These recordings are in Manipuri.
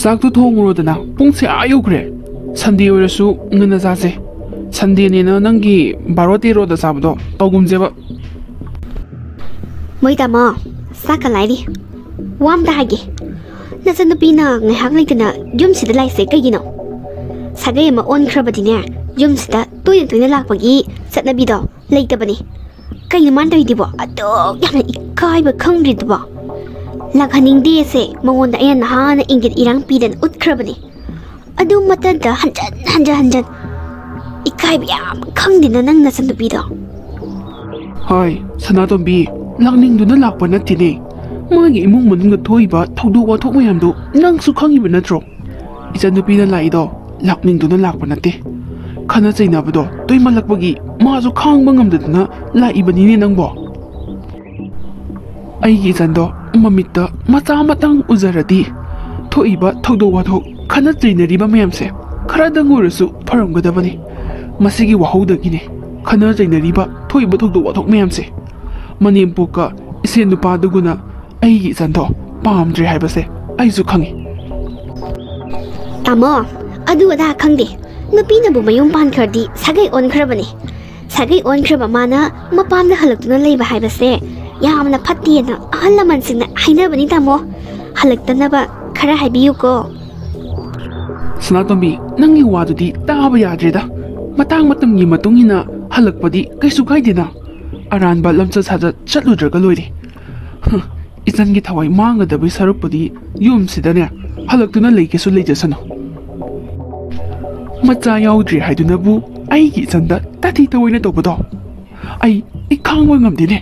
ꯆꯥꯛꯇꯨ ꯊꯣꯡꯉꯨꯔꯣꯗꯅ ꯄꯨꯡꯁꯦ ꯌꯧꯈ꯭ꯔꯦ ꯁꯟꯗꯦ ꯑꯣꯏꯔꯁꯨ ꯉꯟꯅ ꯆꯥꯁꯦ ꯁꯟꯗꯦꯅꯦꯅ ꯅꯪꯒꯤ 12-13ꯗ ꯆꯥꯕꯗꯣ ꯇꯧꯒꯨꯝꯁꯦꯕ ꯃꯣꯏ ꯇꯥꯃꯣ ꯆꯥꯛꯀ ꯂꯥꯏꯔꯤ ꯋꯥ ꯑꯝꯇ ꯍꯥꯏꯒꯦ ꯅꯆꯟꯅꯨꯄꯤꯅ ꯉꯥꯏꯍꯥꯛ ꯂꯩꯇꯅ ꯌꯨꯝꯁꯤꯗ ꯂꯥꯛꯏꯁꯦ ꯀꯩꯒꯤꯅꯣ ꯁꯥꯒꯩ ꯑꯃ ꯑꯣꯟꯈ꯭ꯔꯕꯗꯤꯅꯦ ꯌꯨꯝꯁꯤꯗ ꯇꯣꯏꯅ ꯇꯣꯏꯅ ꯂꯥꯛꯄꯒꯤ ꯆꯠꯅꯕꯤꯗꯣ ꯂꯩꯇꯕꯅꯤ ꯀꯩꯅꯣ ꯃꯥꯅ ꯇꯧꯔꯤꯗꯨꯕꯣ ꯑꯗꯨꯛ ꯌꯥꯝꯅ ꯏꯀꯥꯏꯕ ꯈꯪꯗ꯭ꯔꯤꯗꯨꯕꯣ ꯂꯥꯛꯍꯟꯅꯤꯡꯗꯦꯁꯦ ꯃꯉꯣꯟꯗ ꯑꯩꯅ ꯅꯍꯥꯟꯅ ꯏꯪꯒꯤꯠ ꯏꯔꯥꯡ ꯄꯤꯗꯅ ꯎꯠꯈ꯭ꯔꯕꯅꯤ ꯑꯗꯨ ꯃꯇꯝꯗ ꯍꯟꯖꯟ ꯏꯀꯥꯏꯕ ꯌꯥꯝ ꯈꯪꯗꯦꯅ ꯅꯪ ꯅꯆꯟꯅꯨꯄꯤꯗꯣ ꯍꯣꯏ ꯁꯅꯥꯇꯣꯝꯕꯤ ꯂꯥꯛꯅꯤꯡꯗꯨꯅ ꯂꯥꯛꯄ ꯅꯠꯇꯦꯅꯦ ꯃꯥꯒꯤ ꯏꯃꯨꯡ ꯃꯅꯨꯡꯗ ꯊꯣꯛꯏꯕ ꯊꯧꯗꯣꯛ ꯋꯥꯊꯣꯛ ꯃꯌꯥꯝꯗꯣ ꯅꯪꯁꯨ ꯈꯪꯉꯤꯕ ꯅꯠꯇ꯭ꯔꯣ ꯏꯆꯟꯅꯨꯄꯤꯅ ꯂꯥꯛꯏꯗꯣ ꯂꯥꯛꯅꯤꯡꯗꯨꯅ ꯂꯥꯛꯄ ꯅꯠꯇꯦ ꯈꯟꯅ ꯆꯩꯅꯕꯗꯣ ꯇꯣꯏꯃꯜꯂꯛꯄꯒꯤ ꯃꯥꯁꯨ ꯈꯥꯡꯕ ꯉꯝꯗꯗꯅ ꯂꯥꯛꯏꯕꯅꯤꯅꯦ ꯅꯪꯕꯣ ꯑꯩꯒꯤ ꯏꯆꯟꯗꯣ ꯃꯃꯤꯠꯇ ꯃꯆꯥ ꯑꯃꯇꯪ ꯎꯖꯔꯗꯤ ꯊꯣꯛꯏꯕ ꯊꯧꯗꯣꯛ ꯋꯥꯊꯣꯛ ꯈꯟꯅ ꯆꯩꯅꯔꯤꯕ ꯃꯌꯥꯝꯁꯦ ꯈꯔꯗꯪ ꯑꯣꯏꯔꯁꯨ ꯐꯔꯝꯒꯗꯕꯅꯤ ꯃꯁꯤꯒꯤ ꯋꯥꯍꯧꯗꯒꯤꯅꯦ ꯈꯟꯅ ꯆꯩꯅꯔꯤꯕ ꯊꯣꯛꯏꯕ ꯊꯧꯗꯣꯛ ꯋꯥꯊꯣꯛ ꯃꯌꯥꯝꯁꯦ ꯃꯅꯦꯝꯄꯣꯛꯀ ꯏꯆꯦ ꯅꯨꯄꯥꯗꯨꯒꯨꯅ ꯑꯩꯒꯤ ꯏꯆꯟꯗꯣ ꯄꯥꯝꯗ꯭ꯔꯦ ꯍꯥꯏꯕꯁꯦ ꯑꯩꯁꯨ ꯈꯪꯉꯤ ꯇꯥꯃꯣ ꯑꯗꯨ ꯑꯗꯥ ꯈꯪꯗꯦ ꯅꯨꯄꯤꯅꯕꯨ ꯃꯌꯨꯝ ꯄꯥꯟꯈ꯭ꯔꯗꯤ ꯁꯥꯒꯩ ꯑꯣꯟꯈ꯭ꯔꯕꯅꯤ ꯁꯥꯒꯩ ꯑꯣꯟꯈ꯭ꯔꯕ ꯃꯥꯅ ꯃꯄꯥꯝꯗ ꯍꯜꯂꯛꯇꯨꯅ ꯂꯩꯕ ꯍꯥꯏꯕꯁꯦ ꯌꯥꯝꯅ ꯐꯠꯇꯦꯅ ꯑꯍꯜ ꯂꯃꯟꯁꯤꯡꯅ ꯍꯥꯏꯅꯕꯅꯤ ꯇꯥꯃꯣ ꯍꯜꯂꯛꯇꯅꯕ ꯈꯔ ꯍꯥꯏꯕꯤꯌꯨꯀꯣ ꯁꯅꯥꯇꯣꯝꯕꯤ ꯅꯪꯒꯤ ꯋꯥꯗꯨꯗꯤ ꯇꯥꯕ ꯌꯥꯗ꯭ꯔꯦꯗ ꯃꯇꯥꯡ ꯃꯇꯝꯒꯤ ꯃꯇꯨꯡ ꯏꯟꯅ ꯍꯜꯂꯛꯄꯗꯤ ꯀꯩꯁꯨ ꯀꯥꯏꯗꯦꯅ ꯑꯔꯥꯟꯕ ꯂꯝꯆꯠ ꯁꯥꯖꯠ ꯆꯠꯂꯨꯗ꯭ꯔꯒ ꯂꯣꯏꯔꯦ ꯏꯆꯟꯒꯤ ꯊꯋꯥꯏ ꯃꯥꯡꯒꯗꯕꯩ ꯁꯔꯨꯛꯄꯨꯗꯤ ꯌꯨꯝꯁꯤꯗꯅꯦ ꯍꯜꯂꯛꯇꯨꯅ ꯂꯩꯒꯦꯁꯨ ꯂꯩꯖꯁꯅꯨ ꯃꯆꯥ ꯌꯥꯎꯗ꯭ꯔꯤ ꯍꯥꯏꯗꯨꯅꯕꯨ ꯑꯩꯒꯤ ꯏꯆꯟꯗ ꯇꯥꯊꯤ ꯇꯑꯣꯏꯅ ꯇꯧꯕꯗꯣ ꯑꯩ ꯈꯥꯡꯕ ꯉꯝꯗꯦꯅꯦ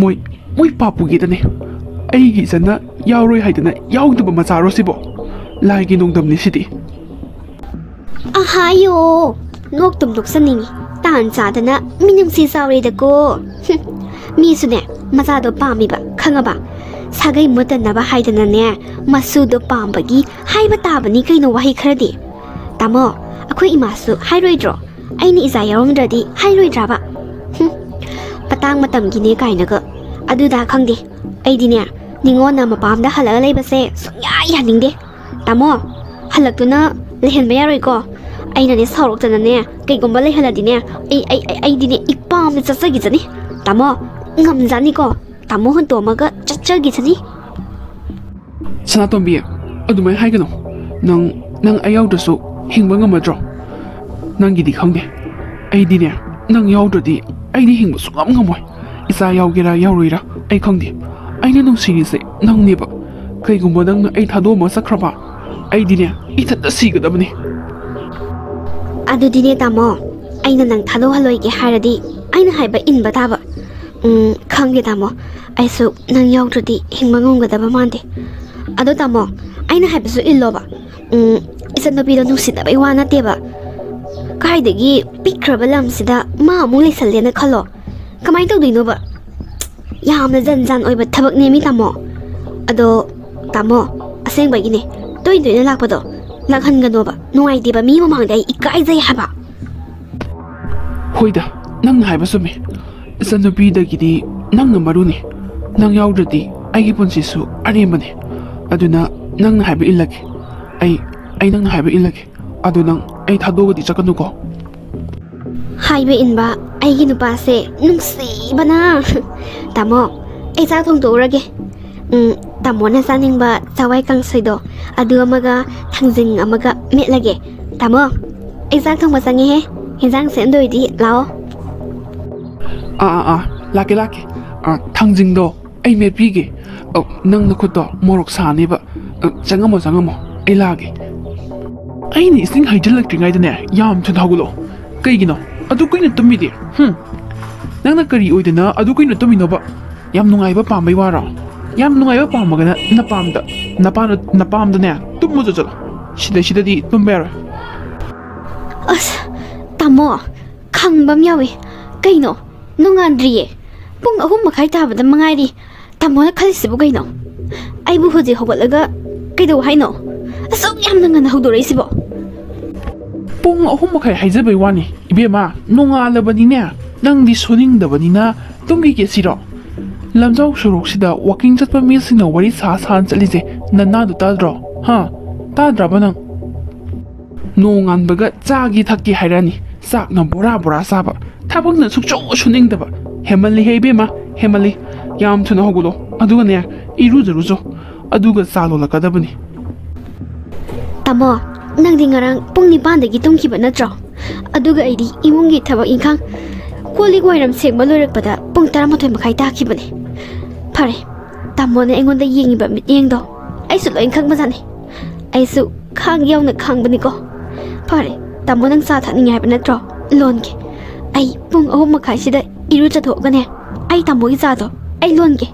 ꯃꯣꯏ ꯄꯥꯄꯨꯒꯤꯗꯅꯦ ꯑꯩꯒꯤ ꯏꯆꯟꯅ ꯌꯥꯎꯔꯣꯏ ꯍꯥꯏꯗꯅ ꯌꯥꯎꯗꯕ ꯃꯆꯥꯔꯣ ꯁꯤꯕꯣ ꯂꯥꯏꯒꯤ ꯅꯣꯡꯗꯝꯅꯤ ꯁꯤꯗꯤ ꯑꯍꯥꯌꯣ ꯅꯣꯛꯇꯨꯝ ꯅꯣꯛꯁꯟꯅꯤꯡꯉꯤ ꯇꯥꯟ ꯆꯥꯗꯅ ꯃꯤꯅꯨꯡꯁꯤ ꯆꯥꯎꯔꯦꯗꯀꯣ ꯃꯤꯁꯨꯅꯦ ꯃꯆꯥꯗꯣ ꯄꯥꯝꯃꯤꯕ ꯈꯪꯉꯕ ꯁꯥꯒꯩ ꯃꯨꯠꯇꯅꯕ ꯍꯥꯏꯗꯅꯅꯦ ꯃꯁꯨꯗꯣ ꯄꯥꯝꯕꯒꯤ ꯍꯥꯏꯕ ꯇꯥꯕꯅꯤ ꯀꯩꯅꯣ ꯋꯥꯍꯩ ꯈꯔꯗꯤ ꯇꯥꯃꯣ ꯑꯩꯈꯣꯏ ꯏꯃꯥꯁꯨ ꯍꯥꯏꯔꯣꯏꯗ꯭ꯔꯣ ꯑꯩꯅ ꯏꯆꯥ ꯌꯥꯎꯔꯝꯗ꯭ꯔꯗꯤ ꯍꯥꯏꯔꯣꯏꯗ꯭ꯔꯕ ꯃꯇꯥꯡ ꯃꯇꯝꯒꯤꯅꯦ ꯀꯥꯏꯅꯒ ꯑꯗꯨꯗꯥ ꯈꯪꯗꯦ ꯑꯩꯗꯤꯅꯦ ꯅꯤꯉꯣꯟꯅ ꯃꯄꯥꯝꯗ ꯍꯜꯂꯒ ꯂꯩꯕꯁꯦ ꯁꯨꯡꯌꯥ ꯌꯥꯅꯤꯡꯗꯦ ꯇꯥꯃꯣ ꯍꯜꯂꯛꯇꯨꯅ ꯂꯩꯍꯟꯕ ꯌꯥꯔꯣꯏꯀꯣ ꯑꯩꯅꯅꯦ ꯁꯥꯎꯔꯛꯇꯅꯅꯦ ꯀꯩꯒꯨꯝꯕ ꯂꯩꯍꯜꯂꯗꯤꯅꯦ ꯑꯩꯗꯤꯅꯦ ꯏꯄꯥꯝꯗ ꯆꯠꯆꯈꯤꯖꯅꯤ ꯇꯥꯃꯣ ꯉꯝꯖꯥꯅꯤꯀꯣ ꯇꯥꯃꯣ ꯍꯨꯟꯇꯣꯛꯑꯝꯃꯒ ꯆꯠꯆꯈꯤꯖꯅꯤ ꯁꯅꯥꯇꯣꯝꯕꯤ ꯑꯗꯨꯃꯥꯏꯅ ꯍꯥꯏꯒꯅꯨ ꯅꯪ ꯑꯩ ꯌꯥꯎꯗ꯭ꯔꯁꯨ ꯍꯤꯡꯕ ꯉꯝꯃꯗ꯭ꯔꯣ ꯅꯪꯒꯤꯗꯤ ꯈꯪꯗꯦ ꯑꯩꯗꯤꯅꯦ ꯅꯪ ꯌꯥꯎꯗ꯭ꯔꯗꯤ ꯑꯩꯗꯤ ꯍꯤꯡꯕ ꯁꯨꯡꯉꯝ ꯉꯝꯃꯣꯏ ꯏꯆꯥ ꯌꯥꯎꯒꯦꯔꯥ ꯌꯥꯎꯔꯣꯏꯔꯥ ꯑꯩ ꯈꯪꯗꯦ ꯑꯩꯅ ꯅꯨꯡꯁꯤꯔꯤꯁꯦ ꯅꯪꯅꯦꯕ ꯀꯩꯒꯨꯝꯕ ꯅꯪꯅ ꯑꯩ ꯊꯥꯗꯣꯛꯑꯝꯃꯒ ꯆꯠꯈ꯭ꯔꯕ ꯑꯩꯗꯤꯅꯦ ꯏꯊꯟꯇ ꯁꯤꯒꯗꯕꯅꯤ ꯑꯗꯨꯗꯤꯅꯦ ꯇꯥꯃꯣ ꯑꯩꯅ ꯅꯪ ꯊꯥꯗꯣꯛꯍꯜꯂꯣꯏꯒꯦ ꯍꯥꯏꯔꯗꯤ ꯑꯩꯅ ꯍꯥꯏꯕ ꯏꯟꯕ ꯇꯥꯕ ꯈꯪꯗꯦ ꯇꯥꯃꯣ ꯑꯩꯁꯨ ꯅꯪ ꯌꯥꯎꯗ꯭ꯔꯗꯤ ꯍꯤꯡꯕ ꯉꯝꯒꯗꯕ ꯃꯥꯟꯗꯦ ꯑꯗꯣ ꯇꯥꯃꯣ ꯑꯩꯅ ꯍꯥꯏꯕꯁꯨ ꯏꯜꯂꯣꯕ ꯏꯆꯟꯅꯨꯄꯤꯗꯣ ꯅꯨꯡꯁꯤꯗꯕꯩ ꯋꯥ ꯅꯠꯇꯦꯕ ꯀꯥꯏꯗꯒꯤ ꯄꯤꯛꯈ꯭ꯔꯕ ꯂꯝꯁꯤꯗ ꯃꯥ ꯑꯃꯨꯛ ꯂꯩꯁꯜꯂꯦꯅ ꯈꯜꯂꯣ ꯀꯃꯥꯏꯅ ꯇꯧꯗꯣꯏꯅꯣꯕ ꯌꯥꯝꯅ ꯖꯟ ꯑꯣꯏꯕ ꯊꯕꯛꯅꯦꯃꯤ ꯇꯥꯃꯣ ꯑꯗꯣ ꯇꯥꯃꯣ ꯑꯁꯦꯡꯕꯒꯤꯅꯦ ꯇꯣꯏꯅ ꯇꯣꯏꯅ ꯂꯥꯛꯄꯗꯣ ꯂꯥꯛꯍꯟꯒꯅꯣꯕ ꯅꯨꯡꯉꯥꯏꯇꯦꯕ ꯃꯤ ꯃꯃꯥꯡꯗ ꯑꯩ ꯏꯀꯥꯏꯖꯩ ꯍꯥꯏꯕ ꯍꯣꯏꯗ ꯅꯪꯅ ꯍꯥꯏꯕ ꯆꯨꯝꯃꯤ ꯏꯆꯟꯅꯨꯄꯤꯗꯒꯤꯗꯤ ꯅꯪꯅ ꯃꯔꯨꯅꯤ ꯅꯪ ꯌꯥꯎꯗ꯭ꯔꯗꯤ ꯑꯩꯒꯤ ꯄꯨꯟꯁꯤꯁꯨ ꯑꯔꯦꯝꯕꯅꯤ ꯑꯗꯨꯅ ꯅꯪꯅ ꯍꯥꯏꯕ ꯏꯜꯂꯒꯦ ꯑꯩ ꯅꯪꯅ ꯍꯥꯏꯕ ꯏꯜꯂꯒꯦ ꯑꯗꯨ ꯅꯪ ꯑꯩ ꯊꯥꯗꯣꯛꯑꯒꯗꯤ ꯆꯠꯀꯅꯨꯀோ ꯍꯥꯏꯕ ꯏꯟꯕ ꯑꯩꯒꯤ ꯅꯨꯄꯥꯁꯦ ꯅꯨꯡꯁꯤꯕꯅ ꯇꯥꯃꯣ ꯑꯩ ꯆꯥꯛ ꯊꯣꯡꯗꯣꯛꯎꯔꯒꯦ ꯇꯥꯃꯣꯅ ꯆꯥꯅꯤꯡꯕ ꯆꯋꯥꯏ ꯀꯥꯡꯁꯣꯏꯗꯣ ꯑꯗꯨ ꯑꯃꯒ ꯊꯥꯡꯖꯤꯡ ꯑꯃꯒ ꯃꯦꯠꯂꯒꯦ ꯇꯥꯃꯣ ꯑꯩ ꯆꯥꯛ ꯊꯣꯡꯕ ꯆꯪꯉꯦꯍꯦ ꯌꯦꯟꯖꯥꯡ ꯁꯦꯝꯗꯣꯏꯗꯤ ꯂꯥꯛꯑꯣ ꯂꯥꯛꯀꯦ ꯊꯥꯡꯖꯤꯡꯗꯣ ꯑꯩ ꯃꯦꯠꯄꯤꯒꯦ ꯅꯪ ꯅꯈꯨꯠꯇꯣ ꯃꯣꯔꯣꯛ ꯁꯥꯅꯦꯕ ꯆꯪꯉꯝꯃꯣ ꯑꯩ ꯂꯥꯛꯑꯒꯦ ꯑꯩꯅ ꯏꯁꯤꯡ ꯍꯩꯖꯤꯜꯂꯛꯇ꯭ꯔꯤꯉꯩꯗꯅꯦ ꯌꯥꯝ ꯊꯨꯅ ꯍꯧꯒꯠꯂꯛꯑꯣ ꯀꯩꯒꯤꯅꯣ ꯑꯗꯨ ꯀꯨꯏꯅ ꯇꯨꯝꯃꯤꯗꯤ ꯅꯪꯅ ꯀꯔꯤ ꯑꯣꯏꯗꯅ ꯑꯗꯨ ꯀꯨꯏꯅ ꯇꯨꯝꯃꯤꯅꯣꯕ ꯌꯥꯝ ꯅꯨꯡꯉꯥꯏꯕ ꯄꯥꯝꯕꯩ ꯋꯥꯔꯣ ꯌꯥꯝ ꯅꯨꯡꯉꯥꯏꯕ ꯄꯥꯝꯃꯒꯅ ꯅꯄꯥꯝꯗꯅꯦ ꯇꯨꯝꯃꯨ ꯆꯠꯂꯣ ꯁꯤꯗꯩꯗꯗꯤ ꯇꯨꯝꯕ ꯌꯥꯔꯣꯏ ꯑꯁ ꯇꯥꯃꯣ ꯈꯪꯕ ꯑꯃ ꯌꯥꯎꯋꯤ ꯀꯩꯅꯣ ꯅꯣꯡꯉꯥꯟꯗ꯭ꯔꯤꯌꯦ ꯄꯨꯡ 3:30 ꯇꯥꯕꯗ ꯃꯉꯥꯏꯔꯤ ꯇꯥꯃꯣꯅ ꯈꯜꯂꯤꯁꯤꯕꯨ ꯀꯩꯅꯣ ꯑꯩꯕꯨ ꯍꯧꯖꯤꯛ ꯍꯧꯒꯠꯂꯒ ꯀꯩꯗꯧ ꯍꯥꯏꯅꯣ ꯑꯁꯨꯛ ꯌꯥꯝꯅ ꯉꯟꯅ ꯍꯧꯗꯣꯔꯛꯏꯁꯤꯕꯣ ꯄꯨꯡ 3:30 ꯍꯥꯏꯖꯕꯩ ꯋꯥꯅꯤ ꯏꯕꯦꯝꯃ ꯅꯣꯡꯉꯥꯜꯂꯕꯅꯤꯅꯦ ꯅꯪꯗꯤ ꯁꯨꯅꯤꯡꯗꯕꯅꯤꯅ ꯇꯨꯝꯈꯤꯒꯦ ꯁꯤꯔꯣ lamjau shurok walking chatpa mi singna wari sa san chalise nanna du tadro ha tadraba nang nong anbaga chagi thakki hairani sak na bora bora saba thabak na sukcho shuning daba hemali hebe ma hemali yam thuna hogulo aduga ne iru jarujo aduga salo lakadabani Tamo nang di ngarang pung ni ban dagi tum kiba natro aduga aidi imungi thabak ingkhang koli goiram sek balorak pada pung 12 makhai ta kibane phare tamo ne engon da yengi ba mit yeng do ai su loin khang mazani ai su khang yaw na khang bani ko phare tamo nang sa thani ngai ba natro lon ke ai pung 3 makhai sida iru cha tho gane ai tamo gi za do ai lon ke